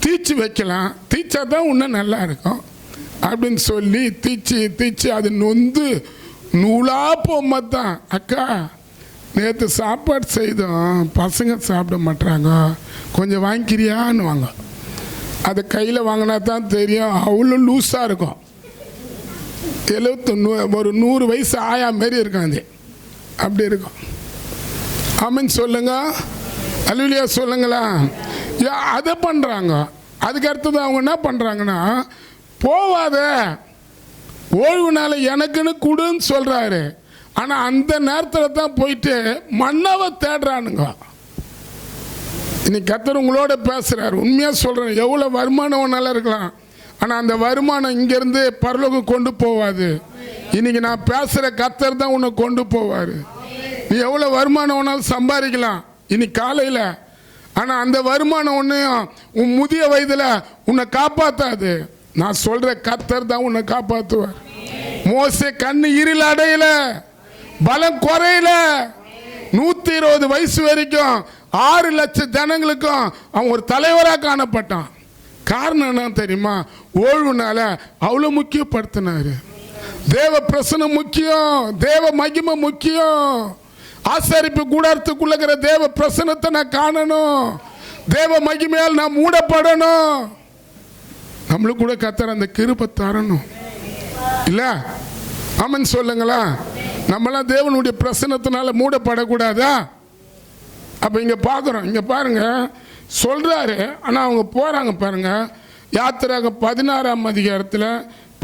தீச்சு வைக்கலாம், தீச்சா தான் இன்னும் நல்லா இருக்கும் அப்படின்னு சொல்லி தீச்சு அது நொந்து நூலா போமாதான். அக்கா நேற்று சாப்பாடு செய்தோம், பசங்க சாப்பிட மாட்டாங்க, கொஞ்சம் வாங்கிக்கிறியான்னு வாங்க. அதை கையில் வாங்கினா தான் தெரியும், அவ்வளோ லூஸாக இருக்கும். 71 100 வயசு ஆயா மாரி இருக்கும், அது அப்படி இருக்கும். ஆமென் சொல்லுங்க, அல்லேலூயா சொல்லுங்களா. அதை பண்ணுறாங்க. அதுக்கு அடுத்தது அவங்க என்ன பண்ணுறாங்கன்னா, போவாத ஓய்வு நாளை எனக்குன்னு கொடுன்னு சொல்கிறாரு. ஆனால் அந்த நேரத்தில் தான் போயிட்டு மன்னவை தேடுறானுங்க. இன்னைக்கு கர்த்தர் உங்களோட பேசுகிறார். உண்மையாக சொல்கிறேன், எவ்வளோ வருமானம் நல்லா இருக்கலாம், ஆனால் அந்த வருமானம் இங்கேருந்து பரலோகம் கொண்டு போவாது. இன்னைக்கு நான் பேசுகிற கர்த்தர் தான் உன்னை கொண்டு போவார். நீ எவ்வளோ வருமானம் வேணாலும் சம்பாதிக்கலாம் இன்னைக்கு காலையில், ஆனால் அந்த வருமானம் ஒன்றையும் உன் முதிய வயதில் உன்னை காப்பாற்றாது. நான் சொல்கிற கர்த்தர் தான் உன்னை காப்பாற்றுவார். மோசே கண்ணு இருள் அடையல, பலம் குறையல, 120 வயசு வரைக்கும் 6 லட்சம் ஜனங்களுக்கும் அவன் ஒரு தலைவராக காணப்பட்டான். காரணம் என்ன தெரியுமா? ஓய்வுனால அவ்வளோ முக்கியப்படுத்தினாரு. தேவ பிரசனம் முக்கியம், தேவ மகிமை முக்கியம். ஆசாரிப்பு கூடாரத்துக்குள்ள தேவ பிரசனத்தை நான் காணணும், தேவ மகிமையால் நான் மூடப்படணும். நம்மளுக்கு கூட கர்த்தர் அந்த கிருபை தரணும் இல்ல? ஆமென் சொல்லுங்களா. நம்மளாம் தேவனுடைய பிரசனத்தினால மூடப்படக்கூடாதா? அப்ப இங்க பாக்குறோம், இங்க பாருங்க சொல்றாரு. ஆனா அவங்க போறாங்க பாருங்க. யாத்திராக 16ஆம் அதிகாரத்துல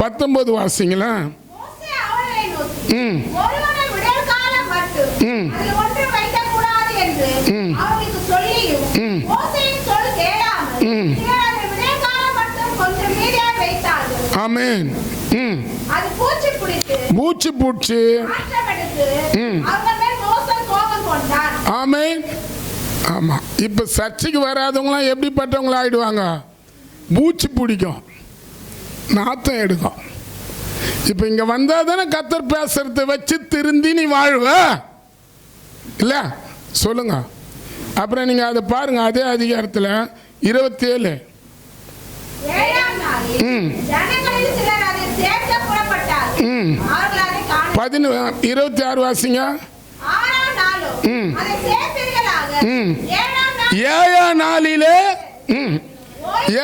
19 வாசிங்களா. மோசே அவர்களை நோக்கி, ஒருவனை விடற்காலம் மட்டும் அதில் ஒன்றும் வைக்கக்கூடாது என்று அவர்களுக்கு சொல்லியும் மோசேயின் சொல் கேளாமல் இவர் அதை விடற்காலம் மட்டும் கொஞ்சம் மீதியாய் வைத்தார்கள். ஆமென். அது பூச்சி பிடிச்சு அவர்கள் மேல் மோசே கோபம் கொண்டார். ஆமென். ஆமா, இப்ப சர்ச்சைக்கு வராதவங்களாம் எப்படிப்பட்டவங்களா ஆயிடுவாங்க? பூச்சி பிடிக்கும், நாத்தம் எடுக்கும். இப்ப இங்க வந்தா தானே கர்த்தர் பேசுறத வச்சு திருந்தி நீ வாழ்வ இல்ல? சொல்லுங்க. அப்புறம் நீங்க அதை பாருங்க, அதே அதிகாரத்துல 27 ஏழாம் நாளில் ஜனங்களில் சிலர் அதை சேர்க்க புறப்பட்டார்கள். அவர்கள் அதை காண 26 வாசிங்க. ஆறாம் நாளும் அதை சேர்ப்பீர்களாக.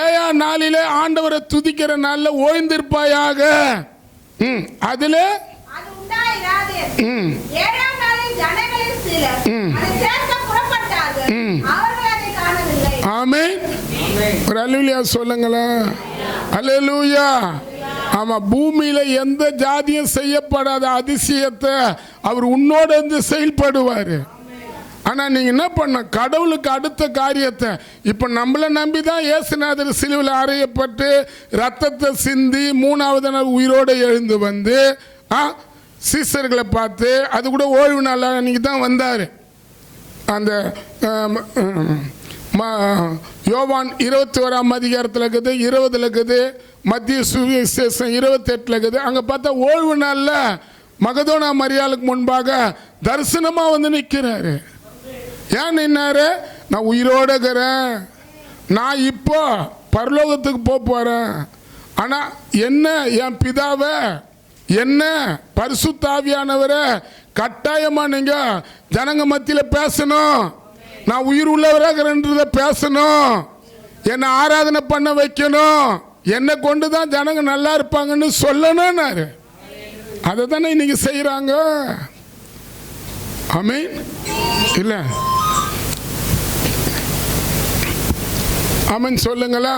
ஏழாம் நாளிலே ஆண்டவரை துதிக்கிற நாள்ல ஓய்ந்திருப்பாயாக. அதுல அது உண்டாயிராது. ஏழாம் நாளில் ஜனங்களில் சிலர் அதை சேர்க்க புறப்பட்டார்கள். அவர்கள் அதை காணவில்லை. ஆமென். ஒரு அல்லேலூயா சொல்லுங்களா. அல்லேலூயா. ஆமா, பூமியில எந்த ஜாதியும் செய்யப்படாத அதிசயத்தை அவர் உன்னோட இருந்து செயல்படுவார். ஆனால் நீங்கள் என்ன பண்ண, கடவுளுக்கு அடுத்த காரியத்தை இப்போ நம்மளை நம்பி தான் இயேசுநாதர் சிலுவையில் அறையப்பட்டு ரத்தத்தை சிந்தி 3வது நாள் உயிரோடு எழுந்து வந்து சீசர்களை பார்த்து, அது கூட ஓய்வு நாள் அன்றைக்கி தான் வந்தார். அந்த யோவான் 21ஆம் அதிகாரத்தில் இருக்குது, 20 இருக்குது, மத்திய சுவிசேஷம் 28 இருக்குது. அங்கே பார்த்தா ஓய்வு நாளில் மகதோனா மரியாளுக்கு முன்பாக தரிசனமாக வந்து நிற்கிறாரு. ஏன் நின்னாரு? நான் உயிரோடு இருக்கிறேன், நான் இப்போ பரலோகத்துக்கு போகிறேன். ஆனால் என்ன, என் பிதாவை, என்ன பரிசுத்த ஆவியானவரை கட்டாயமாக நீங்கள் ஜனங்க மத்தியில் பேசணும். நான் உயிர் உள்ளவராகிறன்றதை பேசணும், என்னை ஆராதனை பண்ண வைக்கணும், என்னை கொண்டு தான் ஜனங்க நல்லா இருப்பாங்கன்னு சொல்லணும்னாரு. அதை தானே இன்னைக்கு செய்கிறாங்க. ஆமென். இல்லை ஆமென் சொல்லுங்களா?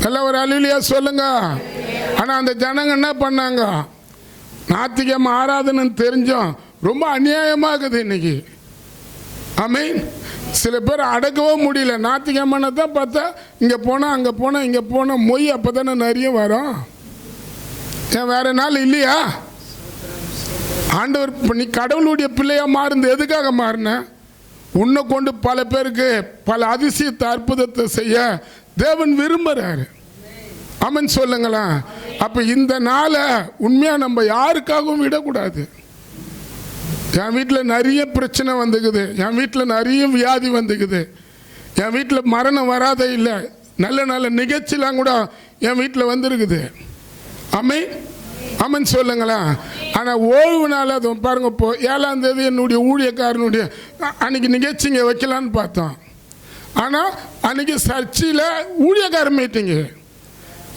நல்ல ஒரு அல்லேலூயா சொல்லுங்க. ஆனால் அந்த ஜனங்க என்ன பண்ணாங்க? ஞாயிற்றுக்கிழமை ஆராதனைன்னு தெரிஞ்சோம், ரொம்ப அநியாயமாகுது இன்னைக்கு. ஆமென். சில பேர் அடக்கவும் முடியல. ஞாயிற்றுக்கிழமை தான் பார்த்தா இங்கே போனால் அங்கே போனால் இங்கே போனால் மொய் அப்போ தானே நிறைய வரும். ஏன் வேற நாள் இல்லையா? ஆண்டவர் இப்போ நீ கடவுளுடைய பிள்ளையாக மாறுந்து எதுக்காக மாறின? உன்னை கொண்டு பல பேருக்கு பல அதிசயத்தை அற்புதத்தை செய்ய தேவன் விரும்புகிறாரு. ஆமென் சொல்லுங்களா? அப்போ இந்த நாளை உண்மையாக நம்ம யாருக்காகவும் விடக்கூடாது. என் வீட்டில் நிறைய பிரச்சனை வந்துக்குது, என் வீட்டில் நிறைய வியாதி வந்துக்குது, என் வீட்டில் மரணம் வராத இல்லை, நல்ல நல்ல நிகழ்ச்சிலாம் கூட என் வீட்டில் வந்துருக்குது. ஆமென் ஆமென் சொல்லுங்களா? ஆனால் ஓய்வு நாள் அது பாருங்க, இப்போ 7ஆம் தேதி என்னுடைய ஊழியக்காரனுடைய அன்றைக்கி நிகழ்ச்சிங்க வைக்கலான்னு பார்த்தோம். ஆனால் அன்றைக்கி சர்ச்சில் ஊழியக்கார மீட்டிங்கு.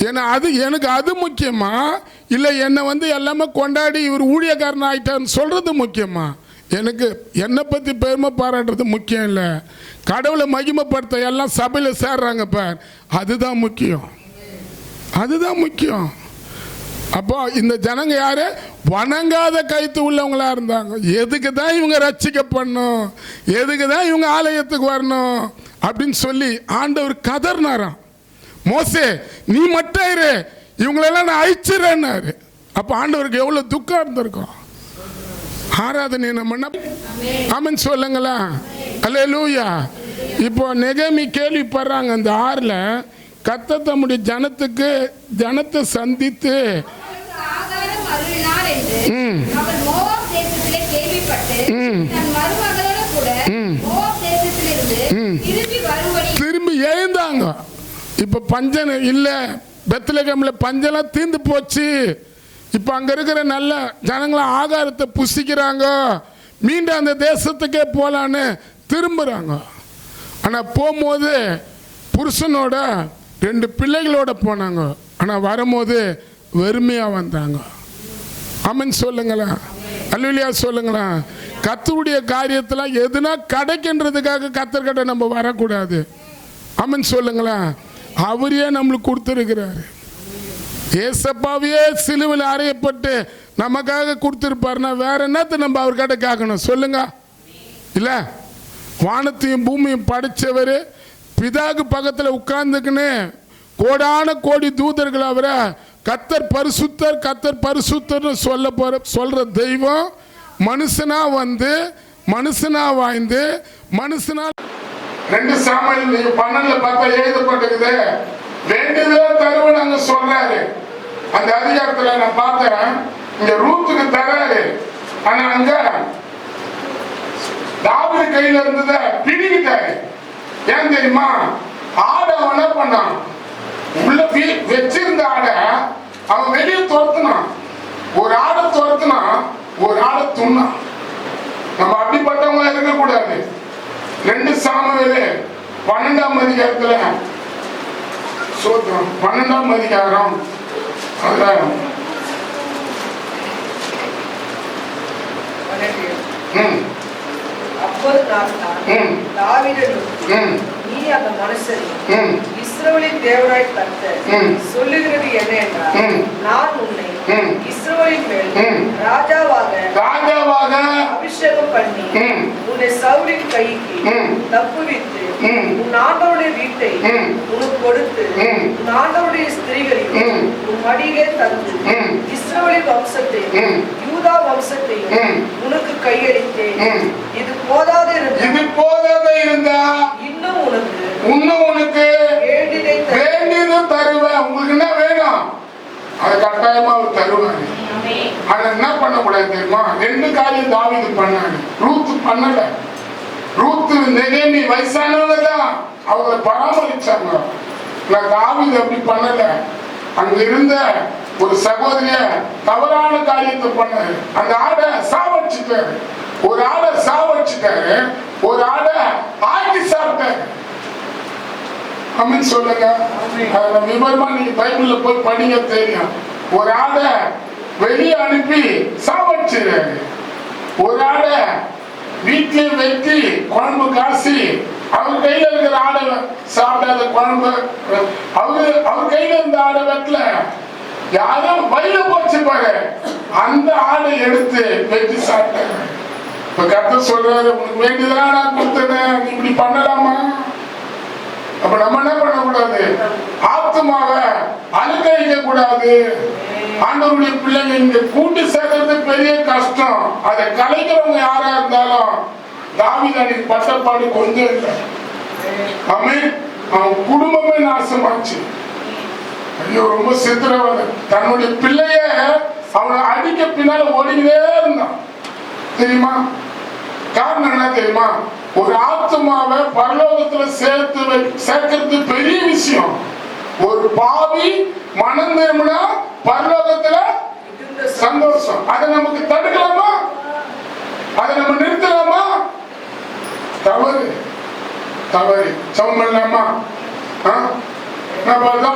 ஏன்னா அது எனக்கு அது முக்கியமா இல்லை என்னை வந்து எல்லாமே கொண்டாடி இவர் ஊழியக்காரன் ஆகிட்டான்னு சொல்கிறது முக்கியமா? எனக்கு என்னை பற்றி பெருமை பாராட்டுறது முக்கியம் இல்லை, கடவுளை மகிமைப்படுத்த எல்லாம் சபையில் சேர்றாங்க பார், அதுதான் முக்கியம், அதுதான் முக்கியம். அப்போ இந்த ஜனங்க யாரு? வணங்காத கைத்து உள்ளவங்களா இருந்தாங்க. எதுக்கு தான் இவங்க ரட்சிக்கப்படணும், எதுக்கு தான் இவங்க ஆலயத்துக்கு வரணும் அப்படின்னு சொல்லி ஆண்டவர் கதர்னாராம். மோசே நீ மட்டும் இரு, இவங்களெல்லாம் நான் அழிச்சிடறேன்னாரு. அப்போ ஆண்டவருக்கு எவ்வளோ துக்கம் இருந்திருக்கும். ஆராதனை நம்ம ஆமென் சொல்லுங்களா? அல்லேலூயா. இப்போ நெகேமி கேள்விப்படுறாங்க, அந்த 6ல் கர்த்தர் தம்முடைய ஜனத்தை சந்தித்து திரும்பி எழுந்தாங்க. இப்ப பஞ்சம் இல்லை, பெத்லகேம்ல பஞ்சம்லாம் தீர்ந்து போச்சு. இப்ப அங்க இருக்கிற நல்ல ஜனங்கள ஆகாரத்தை புசிக்கிறாங்க, மீண்டும் அந்த தேசத்துக்கே போலான்னு திரும்புறாங்க. ஆனா போகும்போது புருஷனோட 2 பிள்ளைகளோட போனாங்க. ஆனால் வரும்போது வெறுமையாக வந்தாங்க. ஆமென் சொல்லுங்களா? அல்லேலூயா சொல்லுங்களா? கர்த்தருடைய காரியத்தில் எதுனா கிடைக்கின்றதுக்காக கர்த்தர்கிட்ட நம்ம வரக்கூடாது. ஆமென் சொல்லுங்களா? அவரே நம்மளுக்கு கொடுத்துருக்கிறாரு. ஏசப்பாவையே சிலுவையில் அறையப்பட்டு நமக்காக கொடுத்துருப்பாருன்னா வேற என்னத்தை நம்ம அவர்கிட்ட கேட்கணும் சொல்லுங்க? இல்லை, வானத்தையும் பூமியும் படைச்சவர் பிதாக்கு பக்கத்தில் உட்கார்ந்துக்குன்னு கோடான கோடி தூதர்கள் அவரை கர்த்தர் பரிசுத்தர் கர்த்தர் பரிசுத்தர்னு சொல்ற தெய்வம் மனுஷனா வந்து மனுஷனா வாழ்ந்து மனுஷனா 2 சாமுவேல் 12 பார்த்தா எழுதப்பட்டிருக்குது. வேண்டுதலே தருவன் அங்க சொல்றாரு. அந்த அதிகாரத்துல நான் பார்த்தேன், இங்க ரூத்துக்கு தராரு. ஆனா அங்க தாவீது கையில இருந்தத பிடிக்கிட்டாரு. ஏன் தெரியுமா? ஆடை என்ன பண்ணான், உள்ள வச்சிருந்த ஆடை அவன் வெளியே துரத்துனான். ஒரு ஆடை துரத்துனான், ஒரு ஆடை துண்ணான். நம்ம அப்படிப்பட்டவங்களா இருக்கக்கூடாது. 2 சாமுவேல் 12ஆம் அதிகாரத்துல 12ஆம் அதிகாரம் அதுல அப்பொழுது நான் தாவீதை நோக்கி, நீ அந்த மனுஷரை இஸ்ரவேலின் தேவனாய் கர்த்தர் சொல்லுகிறது என்ன என்றால், நான் உன்னை இஸ்ரவேலின் மேல் ராஜாவாக அபிஷேகம் பண்ணி உன்னை சவுலின் கைக்கு தப்புவித்து உன் ஆண்டவருடைய வீட்டை உனக்கு கொடுத்து உன் ஆண்டவருடைய ஸ்திரீகளையும் உன் மடியிலே தந்து இஸ்ரவேலின் வம்சத்தையும் யூதா வம்சத்தையும் உனக்கு கையளித்தேன். இது போதாது இருந்தா இன்னும் உனக்கு வேண்டியது தருவேன். உங்களுக்கு என்ன வேணும் அது கட்டாயமா அவர் தருவாரு. அதை என்ன பண்ணக்கூடாது தெரியுமா? 2 காரியம் தாவீது பண்ணாரு, ரூத் பண்ணல. ரூத் நெகேமி வயசானவங்க தான் அவங்களை பராமரிச்சாங்க. நான் தாவீது அப்படி பண்ணல. அங்க இருந்த ஒரு சகோதரிய தவறான காரியத்தை பண்ணாரு. அந்த ஆடை சாவடிச்சுட்டாரு, ஒரு ஆடை சாவடிச்சுட்டாரு, ஒரு ஆடை ஆக்கி சாப்பிட்டாரு. அமீன் சொல்லுங்க. விவரமா நீங்க பைபிள்ல போய் படிங்க, தெரியும். ஒரு ஆடை வெளியே அனுப்பி சாவடிச்சுறாரு, ஒரு ஆடை வீட்டிலே வெட்டி குழம்பு காசி அவர் கையில இருக்கிற ஆடை சாப்பிடாத குழம்பு அவர் கையில இருந்த ஆடை வெட்டல, யாரும் வயில போச்சு பாரு, அந்த ஆடை எடுத்து வெட்டி சாப்பிட்டாரு. இப்ப கர்த்தர் சொல்றாரு, உனக்கு வேண்டியதெல்லாம் நான் கொடுத்தேன், நீ இப்படி பண்ணலாமா? அப்ப நம்ம என்ன பண்ணக்கூடாது? ஆத்மாவை அனுகரிக்க கூடாது. ஆண்டவருடைய பிள்ளைங்க இங்க கூட்டி சேர்க்கறது பெரிய கஷ்டம். அதை கலைக்கிறவங்க யாரா இருந்தாலும் தாவீது அன்னைக்கு பட்டப்பாடு கொஞ்சம் இல்லை. அவன் குடும்பமே நாசமாச்சு. ஐயோ, ரொம்ப சித்திரவதை. தன்னுடைய பிள்ளைய அவனை அடிக்க பின்னால ஓடிக்கிட்டே இருந்தான். தெரியுமா காரணம் என்ன தெரியுமா? ஒரு ஆத்மாவை பரலோகத்துல சேர்க்கிறது பெரிய விஷயம். ஒரு பாவி மனம் திரும்பினா பரலோகத்துல சந்தோஷம். அதை நமக்கு தடுக்கலாமா? அதை நம்ம நிறுத்தலாமா? தவறு தவறு. சமம் பண்ணலாமா?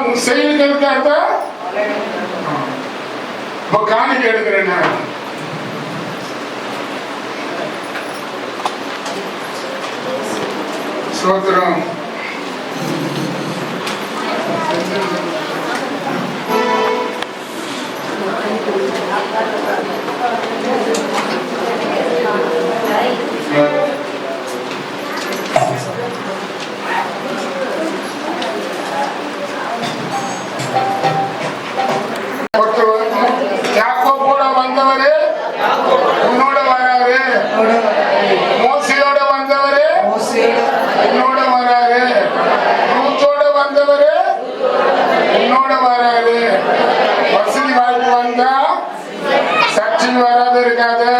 உன் செயல்களுக்காக இப்ப காணிக்கை எடுக்கிறேன். ஸ்தோத்திரம். யாக்கோபோட வந்தவரு உன்னோட வராரு, மோசையோட வந்தவரு உன்னோட வராரு, ரூத்தோட வந்தவரு உன்னோட வராரு. வசதி வாய்ப்பு வந்தா சர்ச்சில் வராது இருக்காது.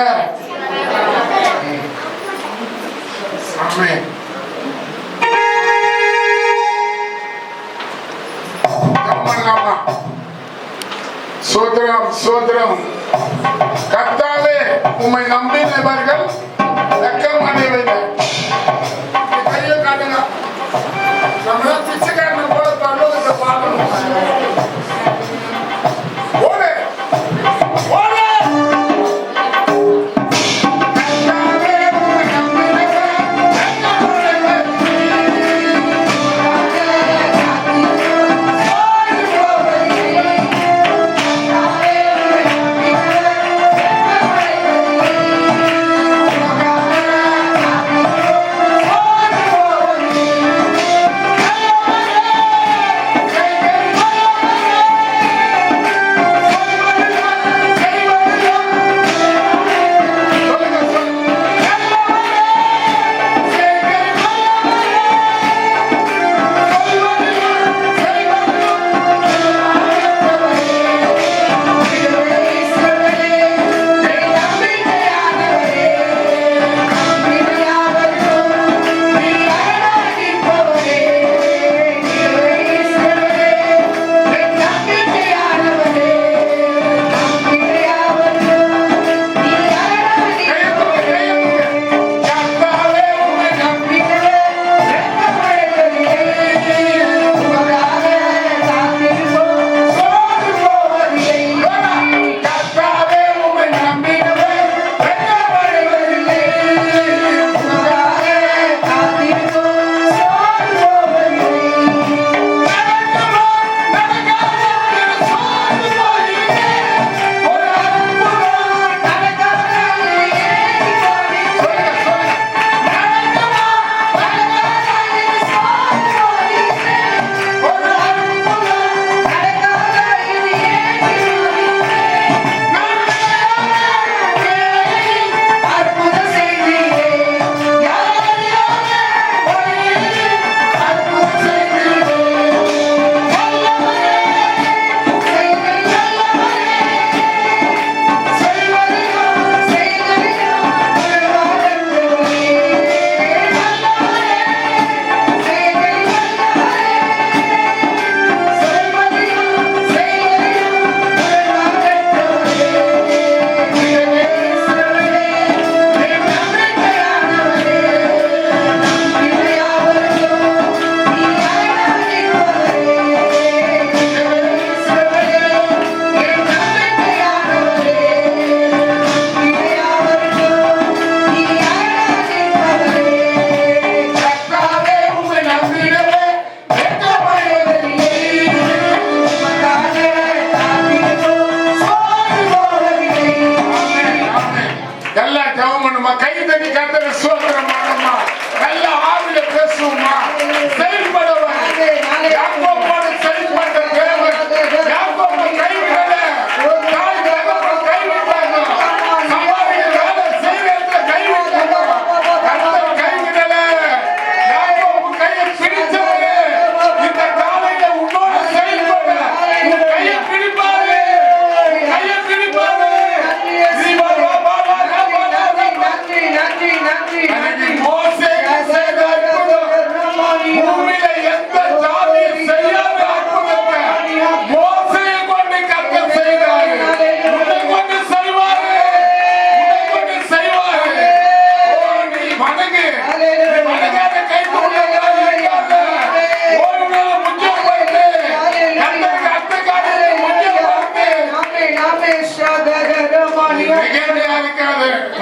ஆமென். சோதரம் சோதரம். கர்த்தாவே, உம்மை நம்பினவர்கள் வெட்கம் அடைவதில்லை. கையை காட்டுங்க. நம்மள பிச்சைக்காரனை போல பரலோகத்தை பார்க்கணும். ஓடு ஓடு.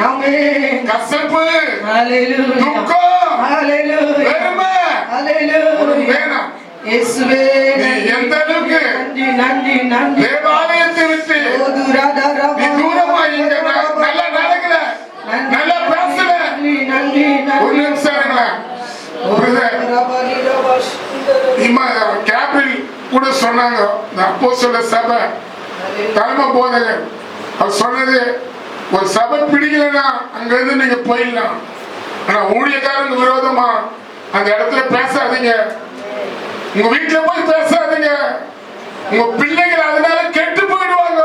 ஆமென். கசப்பு, ஹalleluya, துக்கம், ஹalleluya, வெறுமை ஹalleluya. வேணாம். இயேசுவே நீ எந்த அளவுக்கு நன்றி நன்றி நன்றி. தேவாலயத்தை விட்டு ஓது ராதா நீ தூரமா இங்க நல்லா நடக்கல, நல்லா பேசல. நன்றி நன்றி ஒரு நன்றி. நிமிஷம் இருங்களேன். கேப்ரில் கூட சொன்னாங்க, இந்த அப்போஸ்தலர் சபை தலைமை போதகர் அவர் சொன்னது, ஒரு சபை பிடிக்கலன்னா அங்க இருந்து நீங்க போயிடலாம், ஆனா ஊழியக்காரங்க விரோதமா அந்த இடத்துல பேசாதீங்க, உங்க வீட்டுல போய் பேசாதீங்க, உங்க பிள்ளைகள் அதனால கெட்டு போயிடுவாங்க,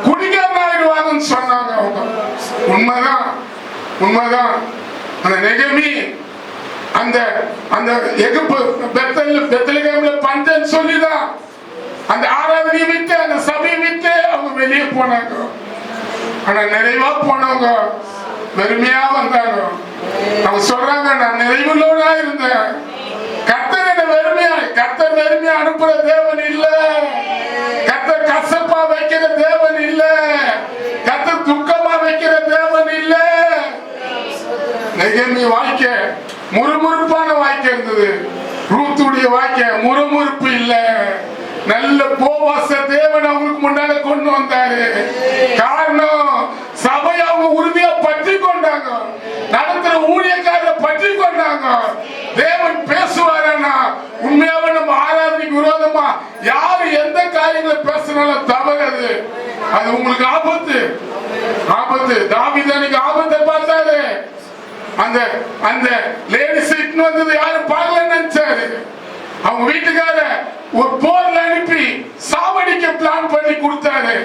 குடிக்காரன் ஆயிடுவாங்கன்னு சொன்னாங்க அவங்க. உண்மைதான், உண்மைதான். அந்த நெகமி அந்த அந்த எகிப்து பெத்லகேம்ல பஞ்சம் சொல்லிதான் அந்த ஆராதனையை விட்டு அந்த சபையை விட்டு அவங்க வெளியே போனாங்க. ஆனா நிறைவா போனவங்க வெறுமையா வந்தாங்க. அவங்க சொல்றாங்க, நான் நிறைவுள்ளவனா இருந்தேன், கர்த்தர் என்ன கர்த்தர் வெறுமையா அனுப்புற தேவன் இல்ல, கர்த்தர் கசப்பா வைக்கிற தேவன் இல்ல, கர்த்தர் துக்கமா வைக்கிற தேவன் இல்ல. நெகேமி வாழ்க்கை முறுமுறுப்பான வாழ்க்கை இருந்தது, ரூத்துடைய வாழ்க்கை முறுமுறுப்பு இல்ல. நல்ல போவாச தேவன் அவங்களுக்கு முன்னால கொண்டு வந்தாரு. காரணம், சபையை அவங்க உறுதியா பற்றி கொண்டாங்க, நடத்துற ஊழியக்காரரை பற்றி கொண்டாங்க. தேவன் பேசுவாரன்னா உண்மையாவே நம்ம ஆராதனைக்கு விரோதமா யாரு எந்த காரியங்களை பேசினாலும் தவறது, அது உங்களுக்கு ஆபத்து, ஆபத்து. தாவீது ஆபத்தை பார்த்தாரு, அந்த அந்த லேடிஸ் வந்தது யாரும் பார்க்கலன்னு நினைச்சாரு. அவங்க வீட்டுக்கார ஒரு போர்ல அனுப்பி சாவடிக்க பிளான் பண்ணி கொடுத்தாரு,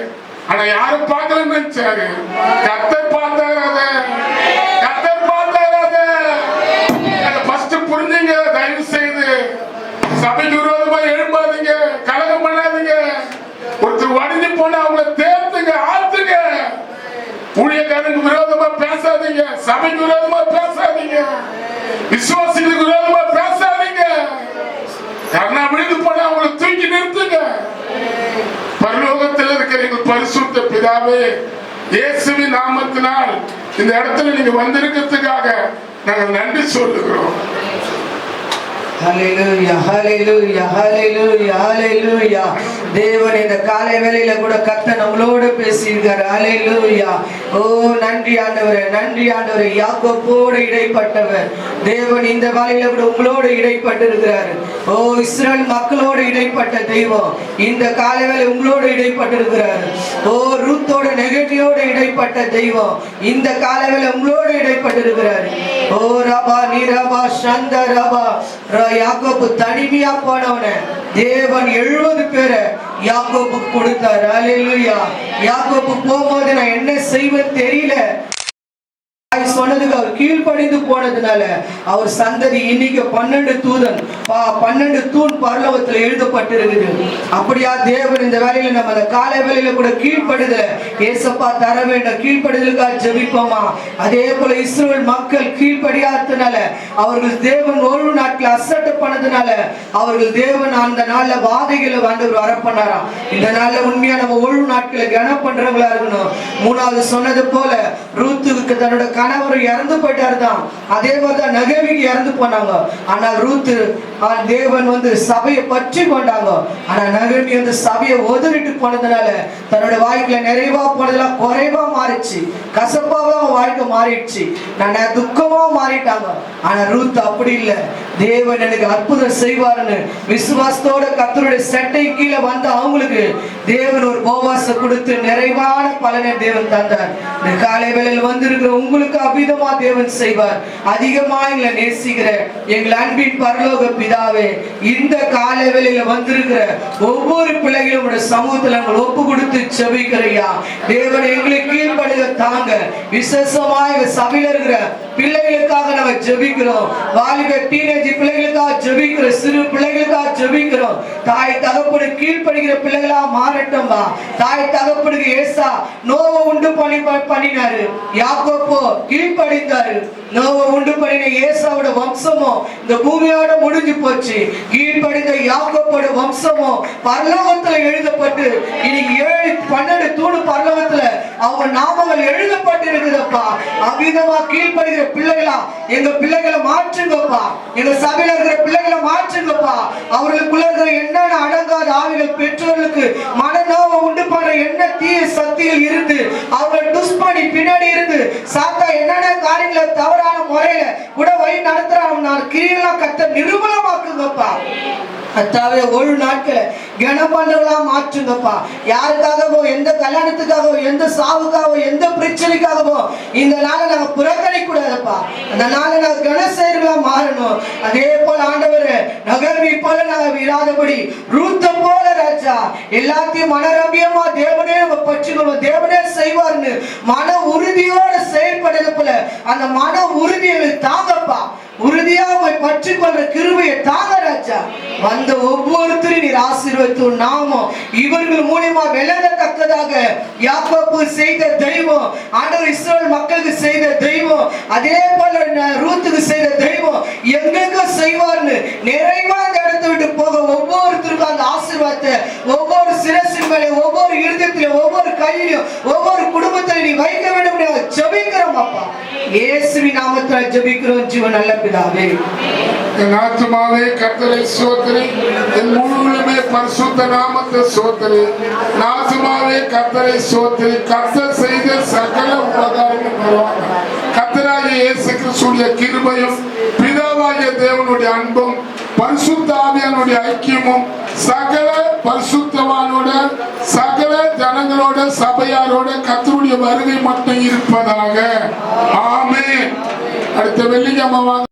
ஆனா யாரும் பார்க்கலன்னு நினைச்சாரு. கர்த்தர் பார்த்தாரு, அத கர்த்தர் பார்த்தாரு. அத ஃபர்ஸ்ட் புரிஞ்சுங்க. தயவு செய்து சபைக்கு விரோதமா எழும்பாதீங்க, கலகம் பண்ணாதீங்க. ஒருத்தர் வடிஞ்சு போனா அவங்கள தேர்த்துங்க, ஆத்துங்க. ஊழியக்காரனுக்கு விரோதமா பேசாதீங்க, சபைக்கு விரோதமா பேசாதீங்க, விசுவாசிகளுக்கு விரோதமா பேசாதீங்க. யாருன்னா விழுந்து போனா அவங்களை தூக்கி நிறுத்துங்க. பரலோகத்தில் இருக்கிற எங்கள் பரிசுத்த பிதாவே, இயேசுவின் நாமத்தினால் இந்த இடத்துல நீங்க வந்திருக்கிறதுக்காக நாங்கள் நன்றி சொல்லுகிறோம். ஹalleluya, ஹalleluya, ஹalleluya, ஹalleluya. தேவன் இந்த காலை வேளையில கூட கர்த்தர் நம்மளோட பேசியிருக்கார். ஹalleluya. ஓ நன்றி ஆண்டவரே, நன்றி ஆண்டவரே. யாக்கோபோடு இடைப்பட்டவர் தேவன் இந்த வேளையில கூட உங்களோடு இடைப்பட்டு இருக்கிறார். ஓ இஸ்ரவேல் மக்களோடு இடைப்பட்ட தெய்வம் இந்த காலை வேளை உங்களோடு இடைப்பட்டு இருக்கிறார். ஓ ரூத்தோட நெகட்டிவோடு இடைப்பட்ட தெய்வம் இந்த காலை வேளை உங்களோடு இடைப்பட்டு இருக்கிறார். ஓ ரபா நீரபா சந்த ரபா. யாக்கோபு தனிமையா போனவன தேவன் 70 பேரை யாக்கோபுக்கு கொடுத்தார். ஹalleluya. யாக்கோபு போகும்போது நான் என்ன செய்வேன்னு தெரியல சொன்னதுக்கு அவர் கீழ்ப்படிந்து போனதுனால அவர் சந்ததி இன்னைக்கு 12 தூதன் 12 தூண் பரலோகத்தில் எழுதப்பட்டிருக்குது. அப்படியா தேவன் இந்த வேலையில நம்ம அந்த காலை வேலையில கூட கீழ்ப்படுதல ஏசப்பா தர வேண்டும், கீழ்ப்படுதலுக்காக ஜெபிப்போமா. அதே போல இஸ்ரவேல் மக்கள் கீழ்ப்படியாததுனால அவர்கள் தேவன் ஓய்வு நாட்கள் அசட்டை பண்ணதுனால அவர்கள் தேவன் அந்த நாள்ல வாதைகளை ஆண்டவர் வர பண்ணாராம். இந்த நாள்ல உண்மையா நம்ம ஓய்வு நாட்களை கனம் பண்றவங்களா இருக்கணும். 3வது சொன்னது போல ரூத்துக்கு தன்னோட கணவர் இறந்து போயிட்டாரு தான், அதே மாதிரிதான் நகேமிக்கு இறந்து போனாங்க. ஆனால் ரூத்து தேவன் சபையை பற்றி கொண்டாங்க. ஆனா நகேமி சபையை உதறிட்டு போனதுனால தன்னோட வாழ்க்கையில நிறைவா போனதெல்லாம் குறைவா மாறிச்சு, கசப்பாவா வாழ்க்கை மாறிடுச்சு, நான் துக்கமா மாறிட்டாங்க. ஆனா ரூத் அப்படி இல்லை, தேவன் எனக்கு அற்புதம் செய்வாருன்னு விசுவாசத்தோட கர்த்தருடைய சட்டை கீழே வந்து அவங்களுக்கு தேவன் ஒரு போவாச கொடுத்து நிறைவான பலனை தேவன் தந்தார். இந்த காலை வேளையில் வந்திருக்கிற உங்களுக்கு அபிதமா தேவன் செய்வார். அதிகமா எங்களை நேசிக்கிற எங்கள் அன்பின் பரலோக பிதாவே, இந்த காலை வேளையில வந்திருக்கிற ஒவ்வொரு பிள்ளைகளும் உடைய சமூகத்துல ஒப்பு கொடுத்து செபிக்கிறையா தேவன் எங்களுக்கு கீழ்ப்படுக தாங்க. விசேஷமா எங்க சபையில இருக்கிற பிள்ளைகளுக்காக நம்ம ஜெபிக்கிறோம். வாலிப டீனேஜ் பிள்ளைகளுக்காக ஜெபிக்கிறோம், சிறு பிள்ளைகளுக்காக ஜெபிக்கிறோம். தாய் தகப்பனு கீழ்ப்படுகிற பிள்ளைகளா மாறட்டும்பா. தாய் தகப்பனுக்கு ஏசா நோவை உண்டு பண்ணினாரு, யாக்கோபு கீழ்ப்படிந்தாரு. நோவா உண்டு பண்ணின ஏசாவோட வம்சமும் இந்த பூமியோட முடிஞ்சு போச்சு. கீழ்ப்படிந்த யாக்கோபோட வம்சமும் பரலோகத்துல எழுதப்பட்டு இனி 12 தூணு பரலோகத்துல அவங்க நாமங்கள் எழுதப்பட்டு இருக்குதப்பா. அவ்விதமா கீழ்ப்படுகிற பிள்ளைகளா எங்க பிள்ளைகளை மாற்றுங்கப்பா. எங்க சபையில இருக்கிற பிள்ளைகளை மாற்றுங்கப்பா. அவர்களுக்குள்ள இருக்கிற என்னென்ன அடங்காத ஆவிகள், பெற்றோர்களுக்கு மனநோவை உண்டு பண்ற என்ன தீய சக்திகள் இருந்து அவங்களை துஷ்பணி பின்னாடி இருந்து சாத்தா என்னென்ன காரியங்களை தவறான முறையில கூட வழி நடத்துறாங்க கிரியெல்லாம் கத்த நிர்மூலமாக்குங்கப்பா. அத்தாவே ஒரு நாட்களை கனம் பண்றவங்களா மாற்றுங்கப்பா. யாருக்காகவோ, எந்த கல்யாணத்துக்காகவோ, எந்த சாவுக்காகவோ, எந்த பிரச்சனைக்காகவோ இந்த நாளை நாங்க புறக்கணிக்க கூடாதுப்பா. அந்த நாளை நாங்க கனசேர்களா மாறணும். அதே போல ஆண்டவரே நகர்வி போல நாங்க விராதபடி ரூத்த போல ராஜா எல்லாத்தையும் மனரம்பியமா தேவனே நம்ம பற்றிக்கணும், தேவனே செய்வார்னு மன உறுதியோட செயல்படுறது போல அந்த மன உறுதியை தாங்கப்பா. உறுதியா போய் பற்றி கொள்ற கிருபையை தாங்க ராஜா. வந்த ஒவ்வொருத்தரையும் நீர் ஆசீர்வதித்து நாமம் இவர்கள் மூலமா விளங்கத்தக்கதாக யாக்கோபு செய்த தெய்வம், ஆண்டவர் இஸ்ரவேல் மக்களுக்கு செய்த தெய்வம், அதே போல ரூத்துக்கு செய்த தெய்வம் எங்களுக்கு செய்வார்னு நிறைவா அந்த இடத்தை விட்டு போக ஒவ்வொருத்தருக்கும் அந்த ஆசீர்வாதத்தை ஒவ்வொரு சிரசின் மேலே, ஒவ்வொரு இருதயத்திலும், ஒவ்வொரு கையிலும், ஒவ்வொரு குடும்பத்திலும் நீ வைக்க வேண்டும். ஜெபிக்கிறோம் அப்பா, இயேசுவின் நாமத்தில் ஜெபிக்கிறோம் ஜீவன் நல்ல பிதாவே. என் ஆத்துமாவே கர்த்தரை ஸ்தோத்திரி, என் முழுவதுமே பரிசுத்த நாமத்தை ஸ்தோத்திரி. என் ஆத்துமாவே கர்த்தரை ஸ்தோத்திரி. கர்த்தர் செய்த சகல உபகாரங்களும் கர்த்தராகிய இயேசு கிறிஸ்துவின் கிருபையும் பிதாவாகிய தேவனுடைய அன்பும் பரிசுத்த ஆவியானுடைய ஐக்கியமும் சகல பரிசுத்தவானோட சகல ஜனங்களோட சபையாரோட கர்த்தருடைய வருகை மட்டும் இருப்பதாக. ஆமென். அடுத்த வெள்ளிக்கிழமை